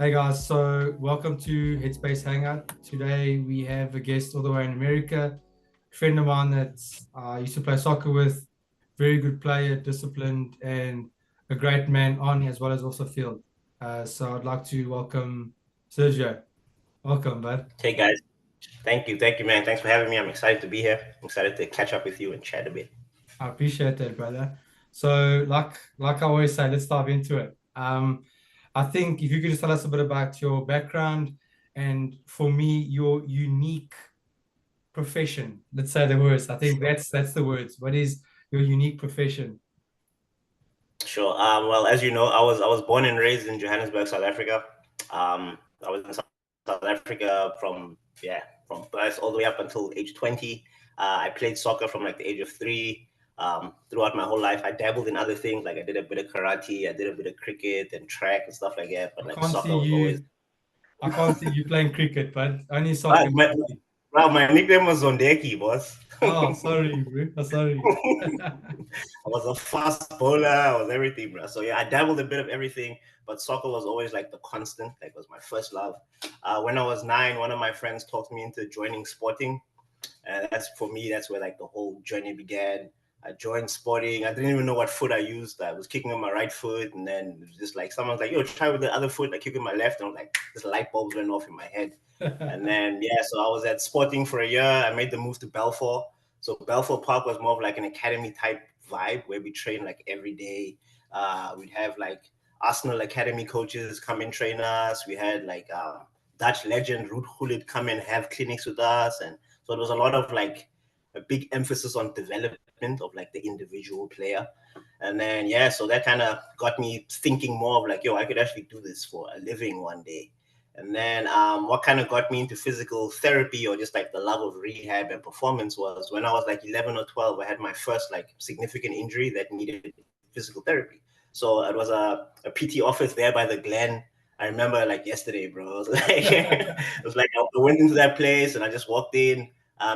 Hey guys, so welcome to Headspace Hangout. Today we have a guest all the way in America, a friend of mine that I used to play soccer with, very good player, disciplined, and a great man on as well as also field. So I'd like to welcome Sergio. Welcome, bud. Hey guys, thank you, man. Thanks for having me. I'm excited to be here. I'm excited to catch up with you and chat a bit. I appreciate that, brother. So, like I always say, let's dive into it. I think if you could just tell us a bit about your background and for me, your unique profession. Let's say the words. I think Sure. that's the words. What is your unique profession? Sure. Well, as you know, I was born and raised in Johannesburg, South Africa. I was in South Africa from birth all the way up until age 20. I played soccer from like the age of 3. Throughout my whole life, I dabbled in other things. Like I did a bit of karate, I did a bit of cricket and track and stuff like that. But I like can't see soccer was always. you. I can't see you playing cricket, but only Ah, soccer. my nickname was Zondeki, boss. Oh, sorry, bro. Oh, sorry. I was a fast bowler. I was everything, bro. So yeah, I dabbled a bit of everything, but soccer was always like the constant. Like was my first love. When I was 9, one of my friends talked me into joining sporting, and that's for me. That's where like the whole journey began. I joined sporting. I didn't even know what foot I used. I was kicking with my right foot, and then it was just like someone's like, "Yo, try with the other foot." Like kicking my left, and I was like, "This light bulb went off in my head." And then yeah, so I was at Sporting for a year. I made the move to Balfour. So Balfour Park was more of like an academy type vibe where we train like every day. We'd have like Arsenal academy coaches come and train us. We had like Dutch legend Ruud Gullit come and have clinics with us, and so it was a lot of like a big emphasis on development of like the individual player. And then yeah, so that kind of got me thinking more of like, yo, I could actually do this for a living one day. And then what kind of got me into physical therapy or just like the love of rehab and performance was when I was like 11 or 12, I had my first like significant injury that needed physical therapy. So it was a PT office there by the Glen. I remember like yesterday, bro. It was like, it was like I went into that place and I just walked in.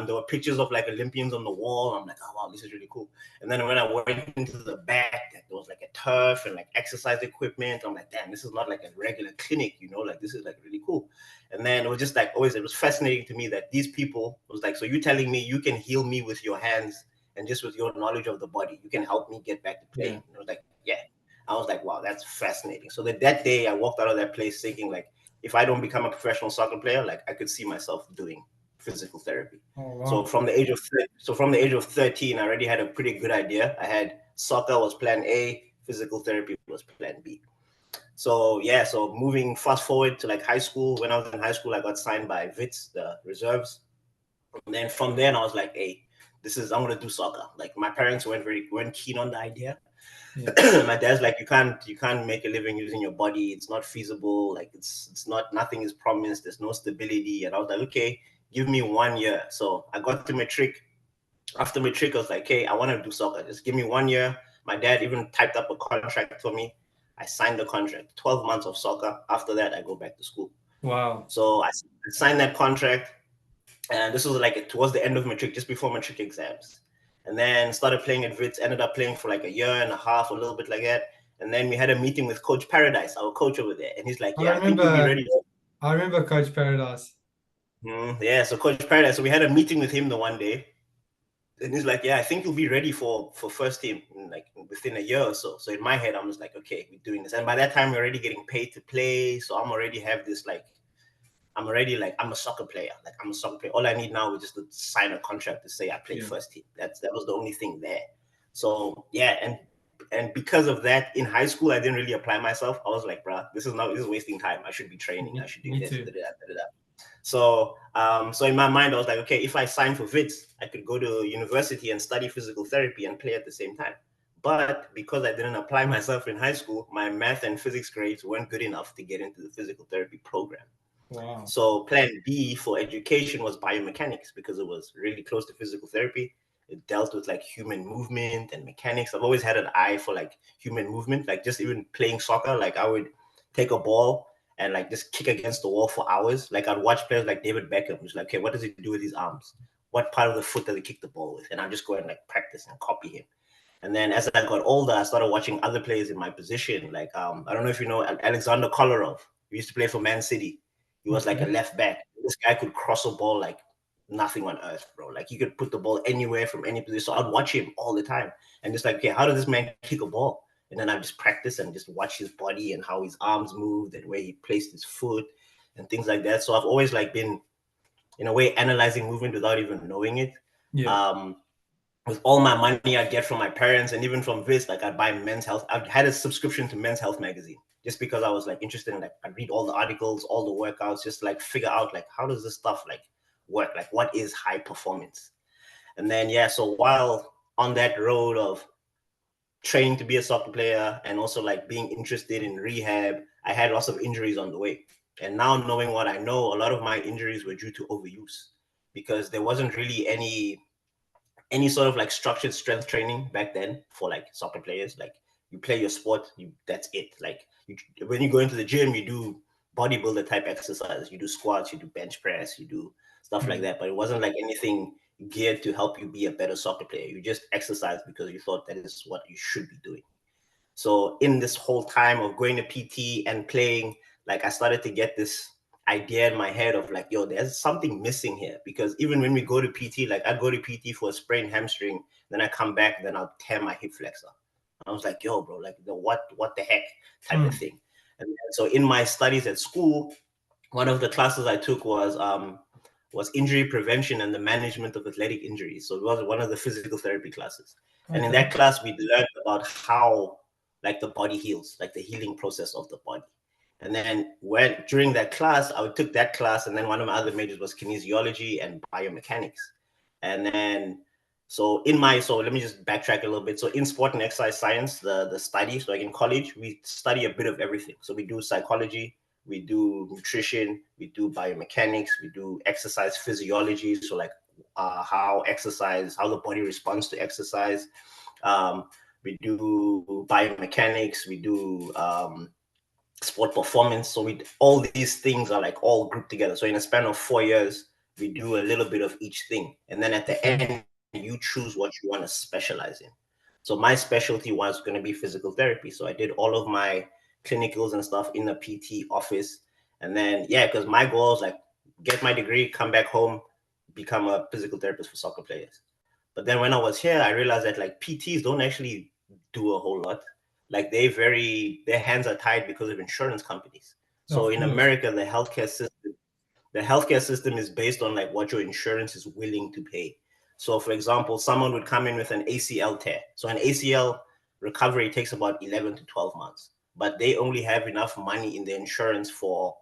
There were pictures of like Olympians on the wall. I'm like, oh wow, this is really cool. And then when I went into the back, there was like a turf and like exercise equipment. I'm like, damn, this is not like a regular clinic, like this is like really cool. And then it was just like always, it was fascinating to me that these people was like, so you telling me you can heal me with your hands and just with your knowledge of the body, you can help me get back to Yeah. playing. And I was like, yeah. I was like, wow, that's fascinating. So that day I walked out of that place thinking like, if I don't become a professional soccer player, like I could see myself doing physical therapy. Oh So wow. from the age of 13, I already had a pretty good idea. I had soccer was plan A, physical therapy was plan B. So yeah, so moving fast forward to like high school. When I was in high school, I got signed by Wits, the reserves. And then from then I was like, hey, I'm gonna do soccer. Like my parents weren't keen on the idea. Yeah. My dad's like, you can't make a living using your body. It's not feasible. Like it's not nothing is promised. There's no stability. And I was like, okay, give me 1 year. So I got to matric. After matric, I was like, hey, I want to do soccer. Just give me 1 year. My dad even typed up a contract for me. I signed the contract. 12 months of soccer. After that, I go back to school. Wow. So I signed that contract, and this was like towards the end of matric, just before matric exams. And then started playing at Wits, ended up playing for like a year and a half, a little bit like that. And then we had a meeting with Coach Paradise, our coach over there. And he's like, I yeah, I think you'll be remember ready. I remember Coach Paradise. Yeah, so Coach Paradise. So we had a meeting with him the one day. And he's like, yeah, I think you'll be ready for first team in like within a year or so. So in my head, I'm just like, okay, we're doing this. And by that time, we're already getting paid to play. So I'm already have this like, I'm already like, I'm a soccer player. Like I'm a soccer player. All I need now is just to sign a contract to say I played Yeah. first team. That was the only thing there. So yeah, and because of that, in high school, I didn't really apply myself. I was like, bruh, this is wasting time. I should be training. I should do Me this. too. Da, da, da, da, da. So in my mind, I was like, okay, if I sign for Wits, I could go to university and study physical therapy and play at the same time. But because I didn't apply myself in high school, my math and physics grades weren't good enough to get into the physical therapy program. Wow. So plan B for education was biomechanics because it was really close to physical therapy. It dealt with like human movement and mechanics. I've always had an eye for like human movement, like just even playing soccer. Like I would take a ball and like just kick against the wall for hours. Like I'd watch players like David Beckham, who's like, okay, what does he do with his arms? What part of the foot does he kick the ball with? And I'd just go and like practice and copy him. And then as I got older, I started watching other players in my position. Like I don't know if you know Alexander Kolarov. He used to play for Man City. He was like a Okay. left back. This guy could cross a ball like nothing on earth, bro. Like he could put the ball anywhere from any position. So I'd watch him all the time and just like, okay, how does this man kick a ball? And then I just practice and just watch his body and how his arms moved and where he placed his foot and things like that. So I've always like been in a way analyzing movement without even knowing it. Yeah. With all my money I get from my parents and even from this, like I'd buy Men's Health. I had a subscription to Men's Health magazine just because I was like interested in like I read all the articles, all the workouts, just like figure out like how does this stuff like work? Like what is high performance? And then yeah, so while on that road of training to be a soccer player and also like being interested in rehab, I had lots of injuries on the way. And now knowing what I know, a lot of my injuries were due to overuse because there wasn't really any sort of like structured strength training back then for like soccer players. Like you play your sport, that's it. Like when you go into the gym, you do bodybuilder type exercises, you do squats, you do bench press, you do stuff like that. But it wasn't like anything geared to help you be a better soccer player. You just exercise because you thought that is what you should be doing. So in this whole time of going to PT and playing, like I started to get this idea in my head of like, yo, there's something missing here. Because even when we go to PT, like I'd go to PT for a sprained hamstring, then I come back, then I'll tear my hip flexor. I was like, yo, bro, like what the heck type of thing. And so in my studies at school, one of the classes I took was injury prevention and the management of athletic injuries. So it was one of the physical therapy classes. And in that class, we learned about how like the body heals, like the healing process of the body. And then when during that class, I took that class, and then one of my other majors was kinesiology and biomechanics. And then so let me just backtrack a little bit. So in sport and exercise science, the study, so like in college, we study a bit of everything. So we do psychology, we do nutrition, we do biomechanics, we do exercise physiology. So like how the body responds to exercise. We do biomechanics, we do sport performance. So all these things are like all grouped together. So in a span of 4 years, we do a little bit of each thing. And then at the end, you choose what you want to specialize in. So my specialty was going to be physical therapy. So I did all of my clinicals and stuff in the PT office. And then, yeah, because my goal is like get my degree, come back home, become a physical therapist for soccer players. But then when I was here, I realized that like PTs don't actually do a whole lot. Like their hands are tied because of insurance companies. So in America, the healthcare system is based on like what your insurance is willing to pay. So for example, someone would come in with an ACL tear. So an ACL recovery takes about 11 to 12 months, but they only have enough money in the insurance for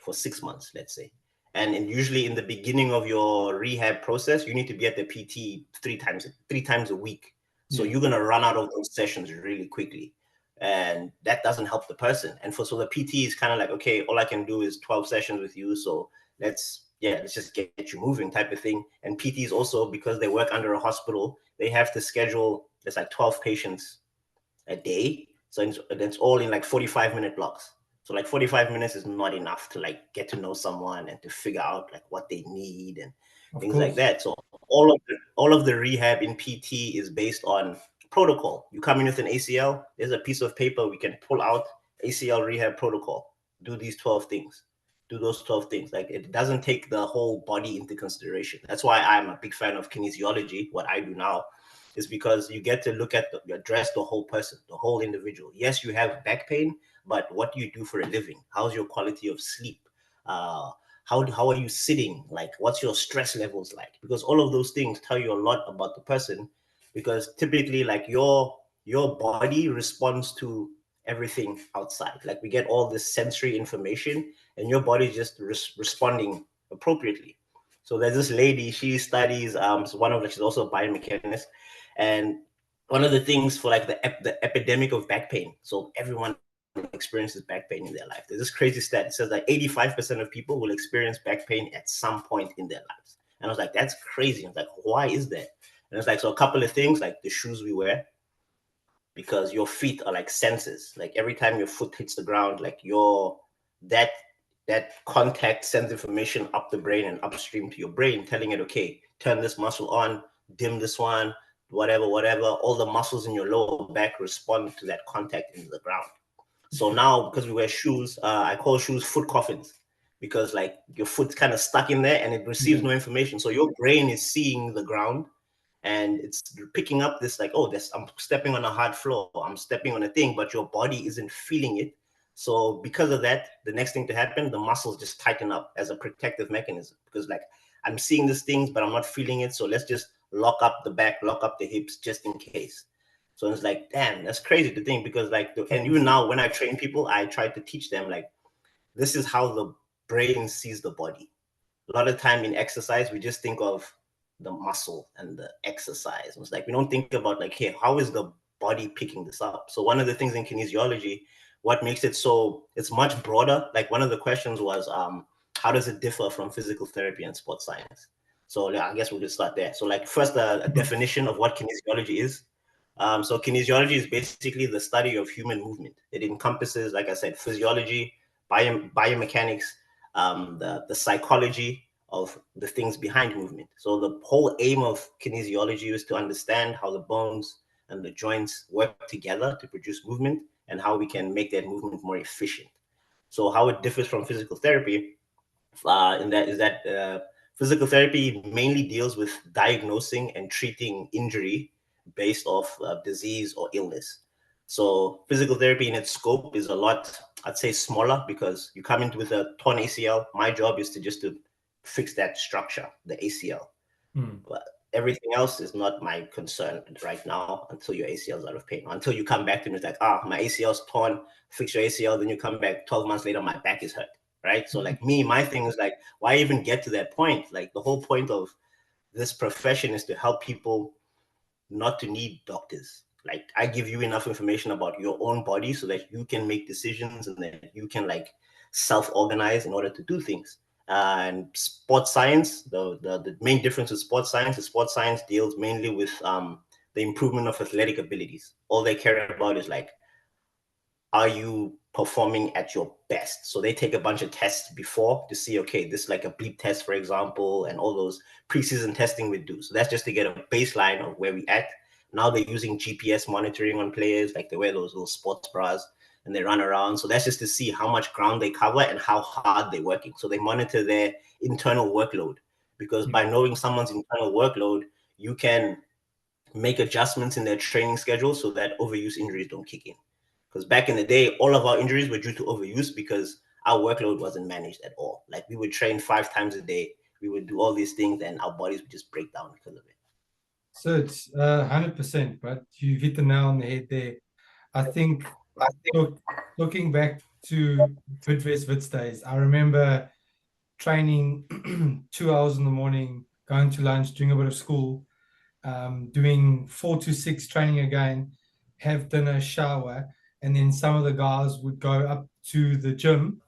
6 months, let's say. And usually in the beginning of your rehab process, you need to be at the PT three times a week. So you're gonna run out of those sessions really quickly. And that doesn't help the person. And so the PT is kind of like, okay, all I can do is 12 sessions with you. So let's just get you moving type of thing. And PTs also, because they work under a hospital, they have to schedule, there's like 12 patients a day. So it's all in like 45-minute blocks. So like 45 minutes is not enough to like get to know someone and to figure out like what they need and things like that. So all of the rehab in PT is based on protocol. You come in with an ACL, there's a piece of paper we can pull out, ACL rehab protocol. Do these 12 things. Do those 12 things. Like it doesn't take the whole body into consideration. That's why I'm a big fan of kinesiology, what I do now, is because you get to look at address the whole person, the whole individual. Yes, you have back pain, but what do you do for a living? How's your quality of sleep? How are you sitting? Like, what's your stress levels like? Because all of those things tell you a lot about the person. Because typically, like your body responds to everything outside. Like we get all this sensory information, and your body is just responding appropriately. So there's this lady, she studies she's also a biomechanist, and one of the things for like the epidemic of back pain. So everyone experiences back pain in their life. There's this crazy stat. It says that 85% of people will experience back pain at some point in their lives. And I was like, that's crazy. I was like, why is that? And it's like, so a couple of things, like the shoes we wear, because your feet are like sensors. Like every time your foot hits the ground, like that contact sends information up the brain and upstream to your brain, telling it, okay, turn this muscle on, dim this one, whatever. All the muscles in your lower back respond to that contact into the ground. So now, because we wear shoes, I call shoes foot coffins, because like your foot's kind of stuck in there and it receives Yeah. no information. So your brain is seeing the ground and it's picking up this like, oh, this, I'm stepping on a hard floor, I'm stepping on a thing, but your body isn't feeling it. So because of that, the next thing to happen, the muscles just tighten up as a protective mechanism, because like I'm seeing these things, but I'm not feeling it. So let's just lock up the back, lock up the hips just in case. So it's like, damn, that's crazy to think, because like, and even now when I train people, I try to teach them like, this is how the brain sees the body. A lot of time in exercise, we just think of the muscle and the exercise. It's like we don't think about like, hey, how is the body picking this up? So one of the things in kinesiology, what makes it so, it's much broader. Like one of the questions was, how does it differ from physical therapy and sports science? So yeah, I guess we'll just start there. So like first, a definition of what kinesiology is. So kinesiology is basically the study of human movement. It encompasses, like I said, physiology, biomechanics, the psychology of the things behind movement. So the whole aim of kinesiology is to understand how the bones and the joints work together to produce movement and how we can make that movement more efficient. So how it differs from physical therapy in that is that physical therapy mainly deals with diagnosing and treating injury based off disease or illness. So physical therapy in its scope is a lot, I'd say, smaller, because you come in with a torn ACL. My job is to just to fix that structure, the ACL. But everything else is not my concern right now until your ACL is out of pain. Until you come back to me, it's like, my ACL is torn, fix your ACL, then you come back 12 months later, my back is hurt, right? So like me, my thing is like, why even get to that point? Like the whole point of this profession is to help people not to need doctors. Like I give you enough information about your own body so that you can make decisions and that you can like self-organize in order to do things. And sports science, the main difference with sports science is sports science deals mainly with the improvement of athletic abilities. All they care about is like, are you performing at your best? So they take a bunch of tests before to see, okay, this is like a bleep test, for example, and all those preseason testing we do. So that's just to get a baseline of where we at. Now they're using GPS monitoring on players, like they wear those little sports bras and they run around. So that's just to see how much ground they cover and how hard they're working. So they monitor their internal workload, because by knowing someone's internal workload, you can make adjustments in their training schedule so that overuse injuries don't kick in. Because back in the day, all of our injuries were due to overuse because our workload wasn't managed at all. Like we would train 5 times a day, we would do all these things, and our bodies would just break down because of it. So it's 100%, but you hit the nail on the head there. I think looking back to Bidvest Wits days, I remember training 2 hours in the morning, going to lunch, doing a bit of school, doing 4 to 6 training again, have dinner, shower, and then some of the guys would go up to the gym,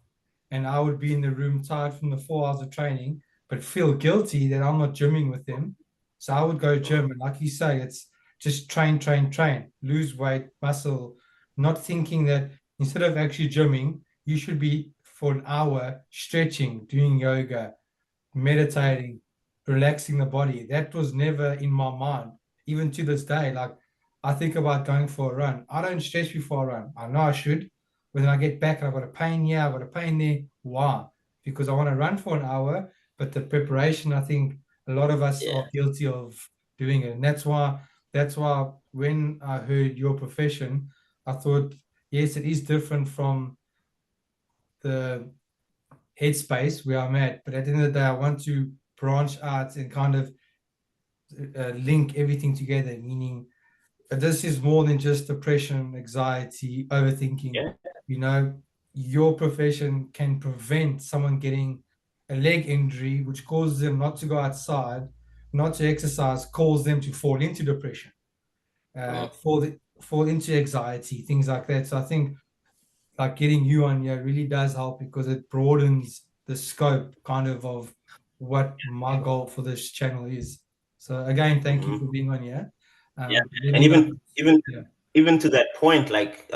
and I would be in the room tired from the 4 hours of training, but feel guilty that I'm not gymming with them. So I would go gym, and like you say, it's just train, train, train, lose weight, muscle, not thinking that instead of actually gymming, you should be for an hour stretching, doing yoga, meditating, relaxing the body. That was never in my mind, even to this day. Like I think about going for a run. I don't stretch before I run. I know I should. When I get back, I've got a pain here, I've got a pain there. Why? Because I want to run for an hour, but the preparation, I think a lot of us are guilty of doing it. And that's why when I heard your profession, I thought, yes, it is different from the headspace where I'm at. But at the end of the day, I want to branch out and kind of link everything together, meaning this is more than just depression, anxiety, overthinking. Yeah. You know, your profession can prevent someone getting a leg injury, which causes them not to go outside, not to exercise, cause them to fall into depression, fall into anxiety, things like that. So I think like getting you on here really does help because it broadens the scope of what my goal for this channel is. So again, thank you for being on here. Yeah. Let And me know. Yeah. even to that point, like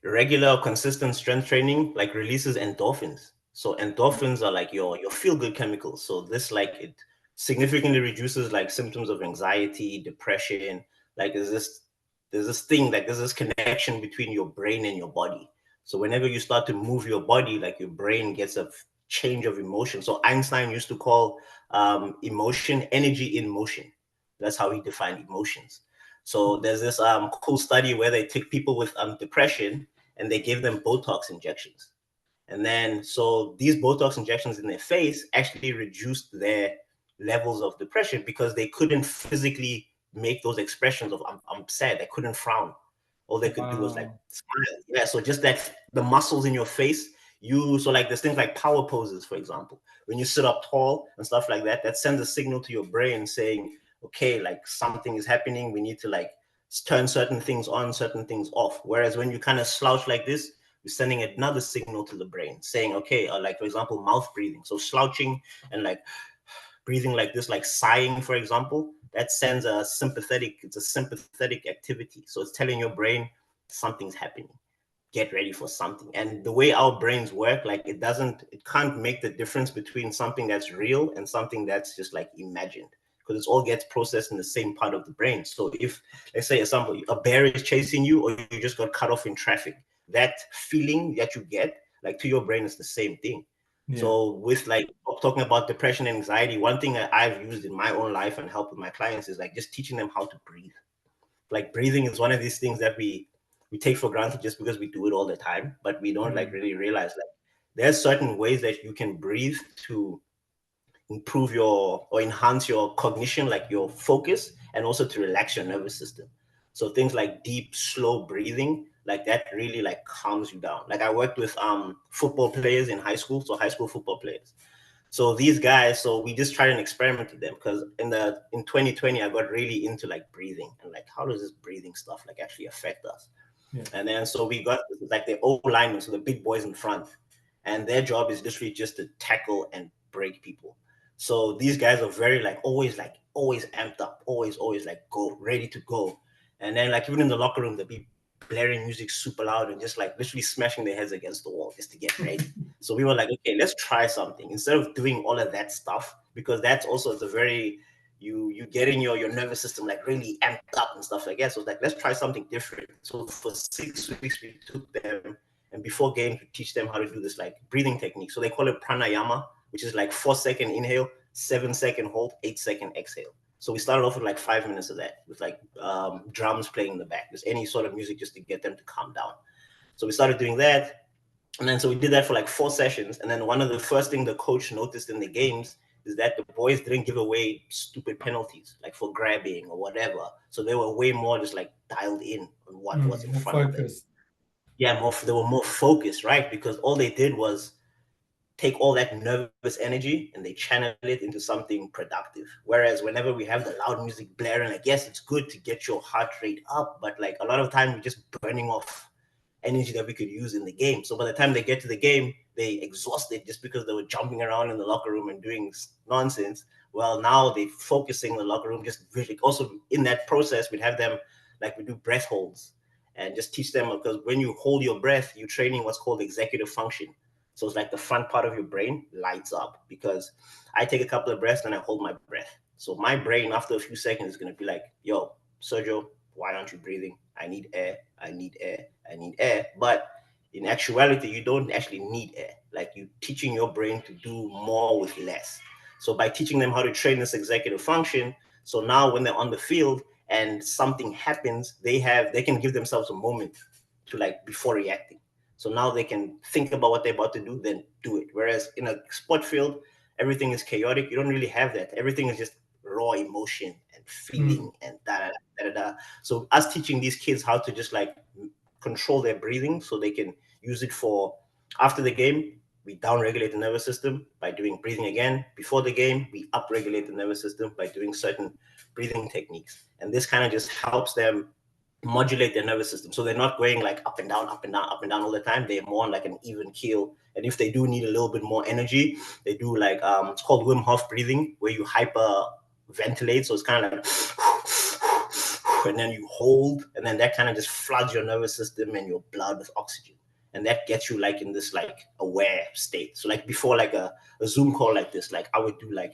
regular consistent strength training like releases endorphins. So endorphins are like your feel good chemicals. So this like it significantly reduces like symptoms of anxiety, depression. Like there's this thing, like there's this connection between your brain and your body. So whenever you start to move your body, like your brain gets a change of emotion. So Einstein used to call emotion energy in motion. That's how he defined emotions. So there's this cool study where they took people with depression and they gave them Botox injections. And then, so these Botox injections in their face actually reduced their levels of depression because they couldn't physically make those expressions of I'm sad. They couldn't frown. All they could do was like smile. Yeah. So just that the muscles in your face, so like there's things like power poses, for example. When you sit up tall and stuff like that, that sends a signal to your brain saying, okay, like something is happening. We need to like turn certain things on, certain things off. Whereas when you kind of slouch like this, you're sending another signal to the brain saying, okay, like for example, mouth breathing. So slouching and like breathing like this, like sighing, for example, that sends it's a sympathetic activity. So it's telling your brain something's happening. Get ready for something. And the way our brains work, like it can't make the difference between something that's real and something that's just like imagined, because it all gets processed in the same part of the brain. So if, let's say, example, a bear is chasing you or you just got cut off in traffic, that feeling that you get, like to your brain, is the same thing. Yeah. So with like talking about depression and anxiety, one thing that I've used in my own life and help with my clients is like just teaching them how to breathe. Like breathing is one of these things that we take for granted just because we do it all the time, but we don't like really realize like there's certain ways that you can breathe to improve your or enhance your cognition, like your focus, and also to relax your nervous system. So things like deep, slow breathing, like that really like calms you down. Like I worked with football players in high school, so high school football players. So these guys, so we just tried an experiment with them because in 2020 I got really into like breathing and like how does this breathing stuff like actually affect us? Yeah. And then so we got like the O linemen, so the big boys in front, and their job is literally just to tackle and break people. So these guys are very like always amped up, always like go ready to go. And then like even in the locker room, they'll be blaring music super loud and just like literally smashing their heads against the wall just to get ready. So we were like, okay, let's try something instead of doing all of that stuff, because that's also it's a very you getting your nervous system like really amped up and stuff like that. So like let's try something different. So for 6 weeks we took them, and before games we teach them how to do this like breathing technique. So they call it pranayama, which is like 4-second inhale, 7-second hold, 8-second exhale. So we started off with like 5 minutes of that with like drums playing in the back, just any sort of music just to get them to calm down. So we started doing that. And then so we did that for like 4 sessions. And then one of the first thing the coach noticed in the games is that the boys didn't give away stupid penalties, like for grabbing or whatever. So they were way more just like dialed in on what was in front of them. Yeah, they were more focused, right? Because all they did was take all that nervous energy and they channel it into something productive. Whereas whenever we have the loud music blaring, like yes, it's good to get your heart rate up, but like a lot of time we're just burning off energy that we could use in the game. So by the time they get to the game, they exhausted just because they were jumping around in the locker room and doing nonsense. Well, now they focusing in the locker room, just really also in that process, we'd have them like we do breath holds and just teach them, because when you hold your breath, you're training what's called executive function. So it's like the front part of your brain lights up, because I take a couple of breaths and I hold my breath. So my brain after a few seconds is going to be like, yo, Sergio, why aren't you breathing? I need air. I need air. I need air. But in actuality, you don't actually need air. Like you teaching your brain to do more with less. So by teaching them how to train this executive function, so now when they're on the field and something happens, they can give themselves a moment to like before reacting. So now they can think about what they're about to do, then do it. Whereas in a sport field, everything is chaotic. You don't really have that. Everything is just raw emotion and feeling and da da da da. So us teaching these kids how to just like control their breathing so they can use it for after the game. We down-regulate the nervous system by doing breathing again. Before the game, we up-regulate the nervous system by doing certain breathing techniques. And this kind of just helps them modulate their nervous system. So they're not going like up and down, up and down, up and down all the time. They're more on like an even keel. And if they do need a little bit more energy, they do like, it's called Wim Hof breathing, where you hyper ventilate. So it's kind of like, and then you hold, and then that kind of just floods your nervous system and your blood with oxygen. And that gets you like in this like aware state. So like before like a Zoom call like this, like I would do like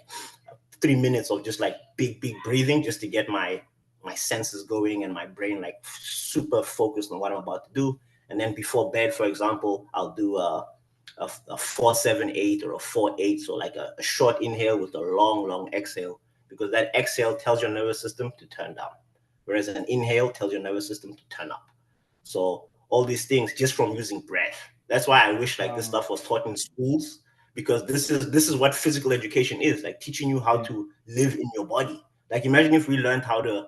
3 minutes of just like big breathing just to get my senses going and my brain like super focused on what I'm about to do. And then before bed, for example, I'll do a 4-7-8 or a 4-8. So like a short inhale with a long exhale, because that exhale tells your nervous system to turn down, whereas an inhale tells your nervous system to turn up. So all these things just from using breath. That's why I wish like this stuff was taught in schools, because this is what physical education is, like teaching you how to live in your body. Like imagine if we learned how to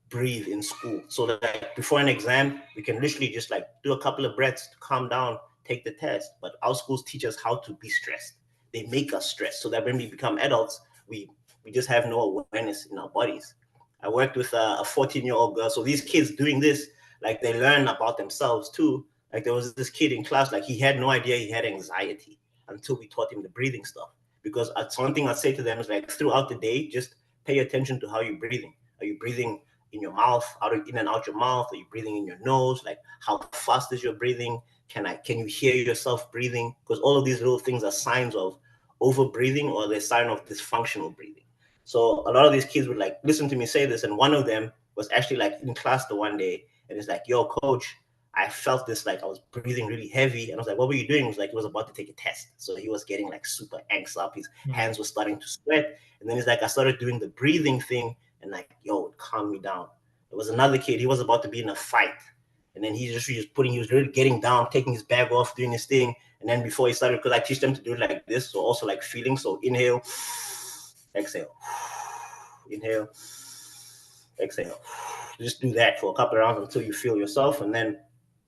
breathe in school. So that like before an exam, we can literally just like do a couple of breaths to calm down, take the test. But our schools teach us how to be stressed. They make us stressed so that when we become adults, we just have no awareness in our bodies. I worked with a 14-year-old girl. So these kids doing this, like they learn about themselves too. Like there was this kid in class, like he had no idea he had anxiety until we taught him the breathing stuff. Because something I'd say to them is like throughout the day, just pay attention to how you're breathing. Are you breathing in your mouth, in and out your mouth? Are you breathing in your nose? Like how fast is your breathing? Can you hear yourself breathing? Because all of these little things are signs of over breathing, or they're sign of dysfunctional breathing. So a lot of these kids would like listen to me say this, and one of them was actually like in class the one day, and it's like, "Yo, coach, I felt this, like I was breathing really heavy." And I was like, "What were you doing?" He was like, he was about to take a test, so he was getting like super anxious up. His hands were starting to sweat, and then he's like, I started doing the breathing thing, and like, yo, it calmed me down. There was another kid, he was about to be in a fight, and then he was really getting down, taking his bag off, doing his thing, and then before he started, because I teach them to do it like this, so also like feeling, so inhale, exhale, inhale, exhale. Just do that for a couple of rounds until you feel yourself, and then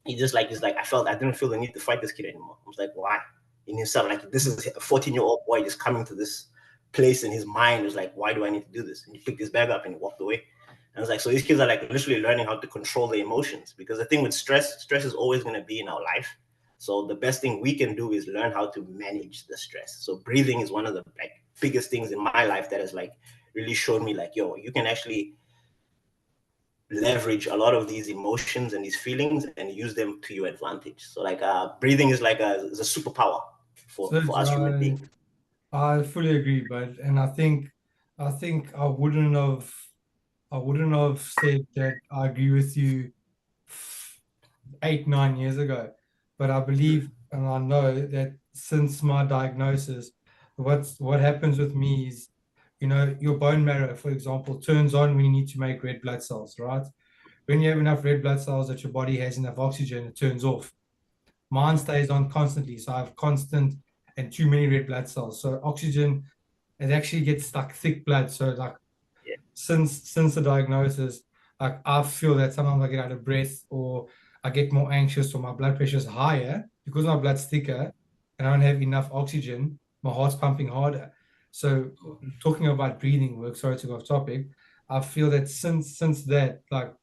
he's like, I didn't feel the need to fight this kid anymore. I was like, why? In himself, like this is a 14-year-old boy just coming to this place in his mind. Is like, why do I need to do this? And he picked his bag up and he walked away. And I was like, so these kids are like literally learning how to control their emotions, because the thing with stress is always going to be in our life. So the best thing we can do is learn how to manage the stress. So breathing is one of the like biggest things in my life that has like really showed me like, yo, you can actually leverage a lot of these emotions and these feelings and use them to your advantage. So like breathing is like is a superpower for us human beings. I fully agree, but and I think I wouldn't have said that I agree with you 8, 9 years ago, but I believe and I know that since my diagnosis, what happens with me is, your bone marrow, for example, turns on when you need to make red blood cells, right? When you have enough red blood cells that your body has enough oxygen, it turns off. Mine stays on constantly, so I have constant and too many red blood cells. So oxygen, it actually gets like thick blood. So like Yeah, since the diagnosis, like I feel that sometimes I get out of breath or I get more anxious or my blood pressure is higher because my blood's thicker and I don't have enough oxygen. My heart's pumping harder. So talking about breathing work, sorry to go off topic, I feel that since that, like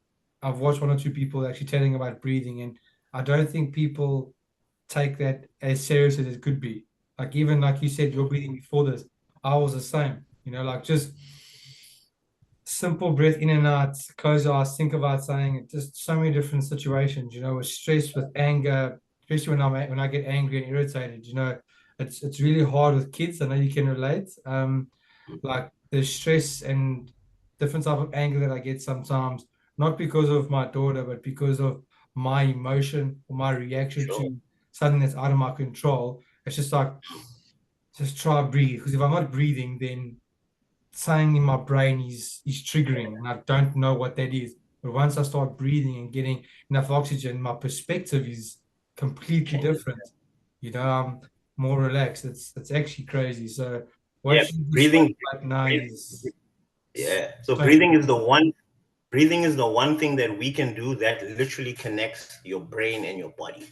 I've watched one or two people actually telling about breathing, and I don't think people take that as serious as it could be. Like even like you said, your breathing before this, I was the same. Like just simple breath in and out, close your eyes, think about saying it. Just so many different situations. With stress, with anger, especially when I get angry and irritated. It's really hard with kids. I know you can relate. Like the stress and different type of anger that I get sometimes, not because of my daughter, but because of my emotion or my reaction sure. to something that's out of my control. It's just like, just try to breathe. Because if I'm not breathing, then something in my brain is triggering, and I don't know what that is. But once I start breathing and getting enough oxygen, my perspective is completely Changes. different. I'm more relaxed. It's actually crazy. So Yeah, what you described breathing. right now is Yeah. So so breathing is the one thing that we can do that literally connects your brain and your body.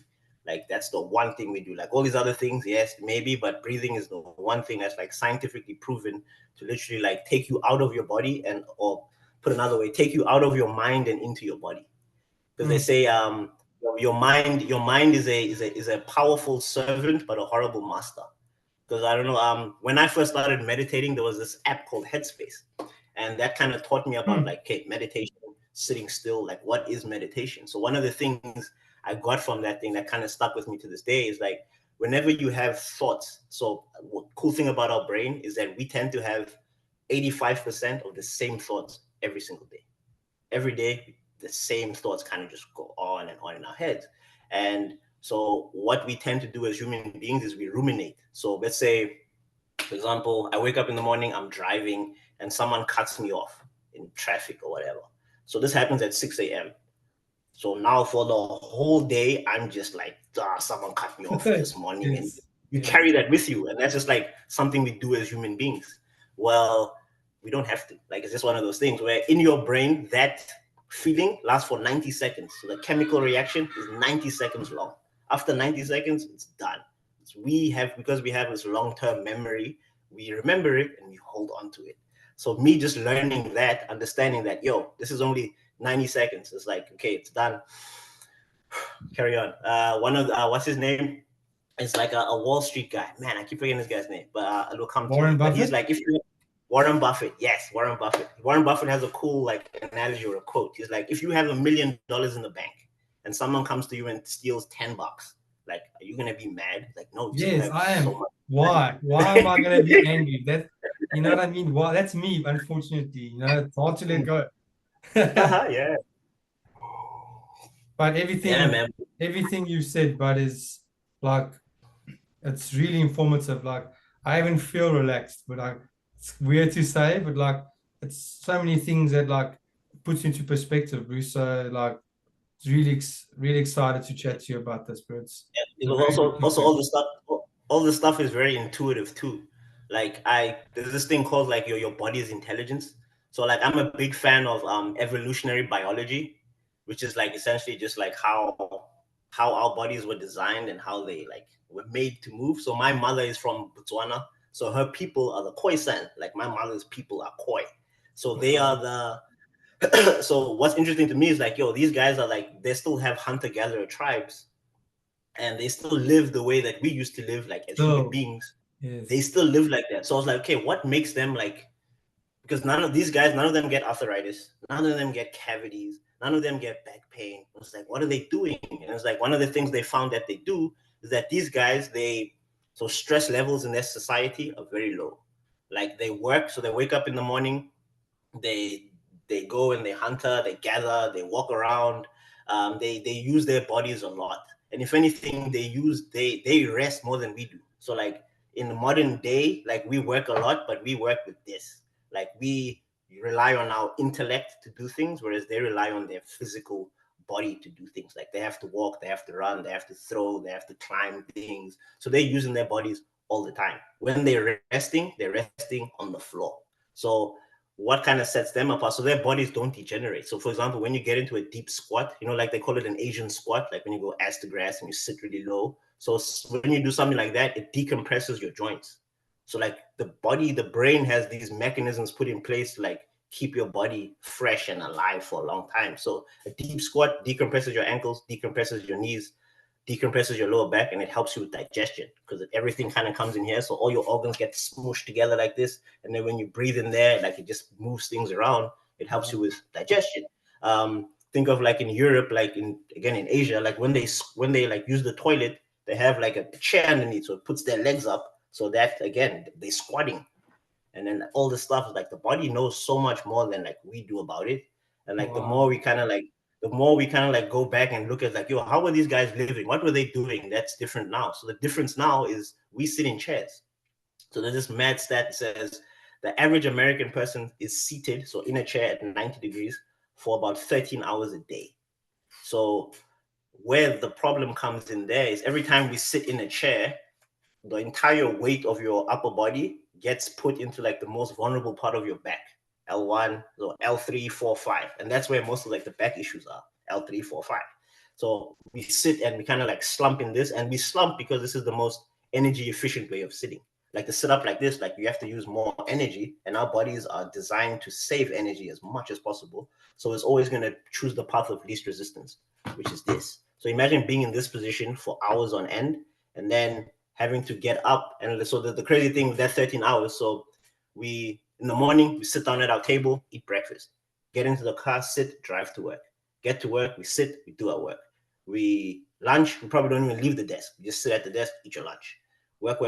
Like that's the one thing we do. Like all these other things, yes, maybe, but breathing is the one thing that's like scientifically proven to literally like take you out of your body, and or put another way, take you out of your mind and into your body. Because they mm, say your mind is a powerful servant but a horrible master. Because I don't know, when I first started meditating, there was this app called Headspace, and that kind of taught me about mm, like, okay, meditation, sitting still, like what is meditation. So one of the things I got from that thing that kind of stuck with me to this day is like, whenever you have thoughts. So cool thing about our brain is that we tend to have 85% of the same thoughts every single day. Every day the same thoughts kind of just go on and on in our heads. And so what we tend to do as human beings is we ruminate. So let's say, for example, I wake up in the morning, I'm driving, and someone cuts me off in traffic or whatever. So this happens at 6 a.m. So now for the whole day, I'm just like, someone cut me off this morning. And Yes. you Yes. carry that with you. And that's just like something we do as human beings. Well, we don't have to. Like, it's just one of those things where in your brain, that feeling lasts for 90 seconds. So the chemical reaction is 90 seconds long. After 90 seconds, it's done. Because we have this long-term memory, we remember it and we hold on to it. So me just learning that, understanding that, this is only 90 seconds. It's like, okay, it's done. Carry on. One of the, what's his name? It's like a Wall Street guy. Man, I keep forgetting this guy's name, but it'll come to Warren me. But he's Buffett? like, if you Warren Buffett, yes, Warren Buffett. Warren Buffett has a cool like analogy or a quote. He's like, if you have $1 million in the bank and someone comes to you and steals $10, like, are you gonna be mad? Like, no, you still Yes, have I so am. much Why? Why am I gonna be angry? That you know what I mean? Why that's me, unfortunately. It's hard to let go. yeah. But Yeah, man. everything you said, but is like it's really informative. Like I even feel relaxed, but like it's weird to say, but like it's so many things that like puts into perspective, Bruce. So like it's really excited to chat to you about this, bro. It's It a was very good also topic. all the stuff is very intuitive too. Like there's this thing called like your body's intelligence. So like I'm a big fan of evolutionary biology, which is like essentially just like how our bodies were designed and how they like were made to move. So my mother is from Botswana, so her people are the Khoisan. Like my mother's people are Khoi, so they are the. So what's interesting to me is like, these guys are like they still have hunter-gatherer tribes, and they still live the way that we used to live, like as human So beings. They yes. still live like that. So I was like, okay, what makes them like? Because none of these guys, none of them get arthritis, none of them get cavities, none of them get back pain. I was like, what are they doing? And it's like one of the things they found that they do is that these guys, so stress levels in their society are very low. Like they work, so they wake up in the morning, they they go and they hunter, they gather, they walk around, they use their bodies a lot, and if anything, they rest more than we do. So like in the modern day, like we work a lot, but we work with this. Like we rely on our intellect to do things, whereas they rely on their physical body to do things. Like they have to walk, they have to run, they have to throw, they have to climb things. So they're using their bodies all the time. When they're resting on the floor. So what kind of sets them apart? So their bodies don't degenerate. So for example, when you get into a deep squat, like they call it an Asian squat, like when you go ass to grass and you sit really low. So when you do something like that, it decompresses your joints. So like the brain has these mechanisms put in place to like keep your body fresh and alive for a long time. So a deep squat decompresses your ankles, decompresses your knees, decompresses your lower back, and it helps you with digestion because everything kind of comes in here. So all your organs get smooshed together like this. And then when you breathe in there, like it just moves things around. It helps you with digestion. Think of like in Europe, like in Asia, like when they like use the toilet, they have like a chair underneath, so it puts their legs up. So that again, they're squatting, and then all the stuff is like the body knows so much more than like we do about it. And like Wow. the more we kind of like go back and look at like, how were these guys living? What were they doing? That's different now. So the difference now is we sit in chairs. So there's this mad stat that says the average American person is seated, so in a chair at 90 degrees for about 13 hours a day. So where the problem comes in there is every time we sit in a chair, the entire weight of your upper body gets put into like the most vulnerable part of your back, L1, so L3, 4, 5. And that's where most of like the back issues are, L3, 4, 5. So we sit and we kind of like slump in this, and we slump because this is the most energy efficient way of sitting. Like to sit up like this, like you have to use more energy, and our bodies are designed to save energy as much as possible. So it's always going to choose the path of least resistance, which is this. So imagine being in this position for hours on end, and then having to get up. And so the crazy thing with that 13 hours, so in the morning, we sit down at our table, eat breakfast, get into the car, sit, drive to work, get to work, we sit, we do our work. We lunch, we probably don't even leave the desk. We just sit at the desk, eat your lunch. Work,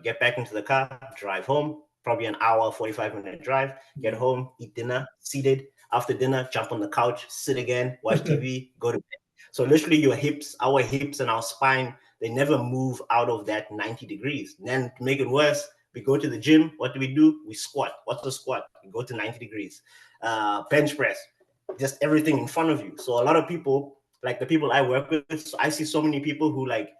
get back into the car, drive home, probably an hour, 45-minute drive, get home, eat dinner, seated. After dinner, jump on the couch, sit again, watch TV, go to bed. So literally your hips, our hips and our spine, they never move out of that 90 degrees. And then to make it worse, we go to the gym. What do? We squat. What's a squat? We go to 90 degrees. Bench press, just everything in front of you. So a lot of people, like the people I work with, so I see so many people who like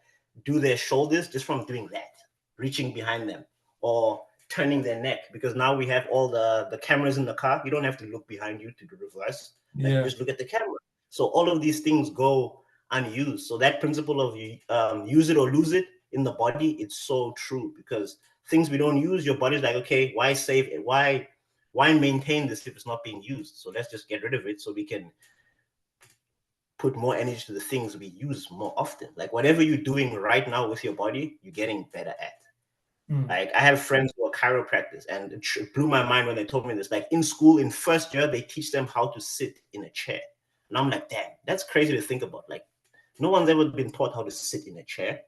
do their shoulders just from doing that, reaching behind them or turning their neck, because now we have all the cameras in the car. You don't have to look behind you to do reverse. Like you just look at the camera. So all of these things go unused. So that principle of use it or lose it in the body, it's so true, because things we don't use, your body's like, okay, why save it? Why maintain this if it's not being used? So let's just get rid of it so we can put more energy to the things we use more often. Like whatever you're doing right now with your body, you're getting better at. Like I have friends who are chiropractors, and it blew my mind when they told me this. Like in school, in first year, they teach them how to sit in a chair. And I'm like, damn, that's crazy to think about. Like no one's ever been taught how to sit in a chair.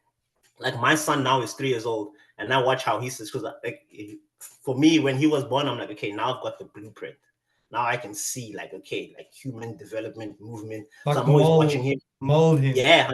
Like my son now is 3 years old, and I watch how he sits, because like for me, when he was born, I'm like, okay, now I've got the blueprint. Now I can see like, okay, like human development, movement. Like so I'm always watching him. Mold him. Yeah,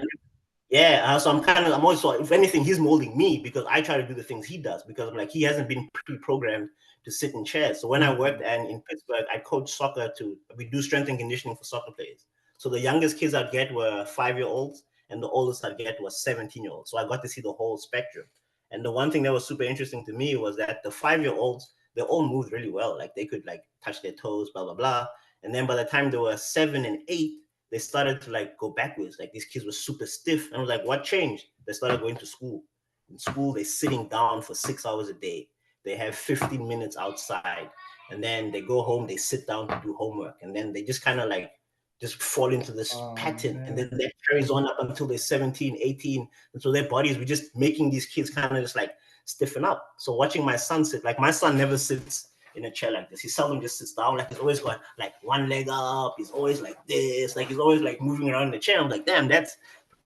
yeah. So I'm always, so if anything, he's molding me, because I try to do the things he does, because I'm like, he hasn't been pre-programmed to sit in chairs. So when I worked in Pittsburgh, I coached soccer we do strength and conditioning for soccer players. So the youngest kids I'd get were 5-year-olds, and the oldest I'd get was 17-year-olds. So I got to see the whole spectrum. And the one thing that was super interesting to me was that the 5-year-olds, they all moved really well. Like they could like touch their toes, blah, blah, blah. And then by the time they were 7 and 8, they started to like go backwards. Like these kids were super stiff. And I was like, what changed? They started going to school. In school, they're sitting down for 6 hours a day. They have 15 minutes outside. And then they go home, they sit down to do homework. And then they just kind of like just fall into this pattern. Man. And then that carries on up until they're 17, 18. And so their bodies, we're just making these kids kind of just like stiffen up. So watching my son sit, like my son never sits in a chair like this. He seldom just sits down. Like he's always got like one leg up. He's always like this. Like he's always like moving around in the chair. I'm like, damn, that's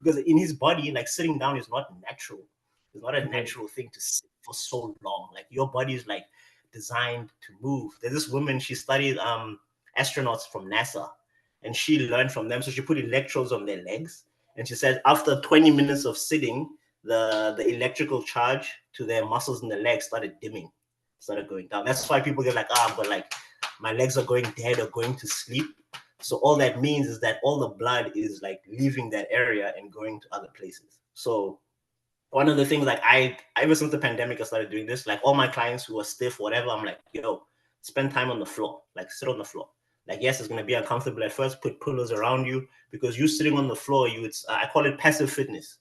because in his body, like sitting down is not natural. It's not a natural thing to sit for so long. Like your body is like designed to move. There's this woman, she studied astronauts from NASA, and she learned from them. So she put electrodes on their legs, and she said after 20 minutes of sitting, the electrical charge to their muscles in the legs started dimming, started going down. That's why people get like, but like my legs are going dead or going to sleep. So all that means is that all the blood is like leaving that area and going to other places. So one of the things, like ever since the pandemic, I started doing this. Like all my clients who are stiff, whatever, I'm like, yo, spend time on the floor, like sit on the floor. Like, yes, it's going to be uncomfortable at first, put pillows around you, because you sitting on the floor, I call it passive fitness,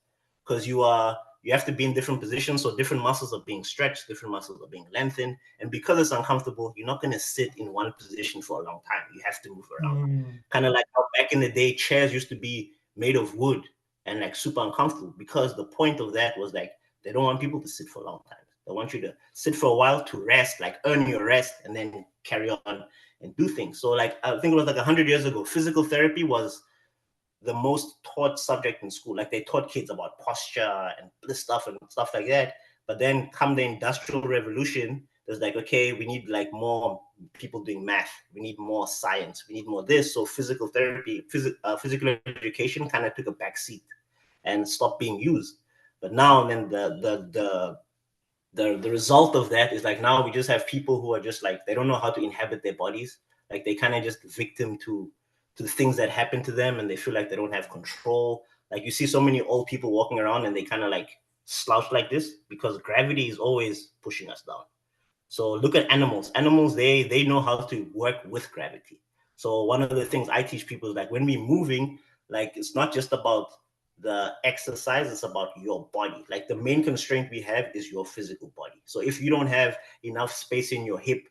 because you have to be in different positions. So different muscles are being stretched, different muscles are being lengthened. And because it's uncomfortable, you're not going to sit in one position for a long time. You have to move around. Kind of like how back in the day, chairs used to be made of wood and like super uncomfortable, because the point of that was like, they don't want people to sit for a long time. They want you to sit for a while to rest, like earn your rest, and then carry on and do things. So like, I think it was like 100 years ago, physical therapy was the most taught subject in school. Like they taught kids about posture and this stuff and stuff like that. But then come the Industrial Revolution, there's like, okay, we need like more people doing math. We need more science. We need more this. So physical therapy, physical education kind of took a back seat and stopped being used. But now then the result of that is like, now we just have people who are just like, they don't know how to inhabit their bodies. Like they kind of just victim to the things that happen to them, and they feel like they don't have control. Like you see so many old people walking around and they kind of like slouch like this because gravity is always pushing us down. So look at animals. Animals, they know how to work with gravity. So one of the things I teach people is like, when we're moving, like it's not just about the exercise, it's about your body. Like the main constraint we have is your physical body. So if you don't have enough space in your hip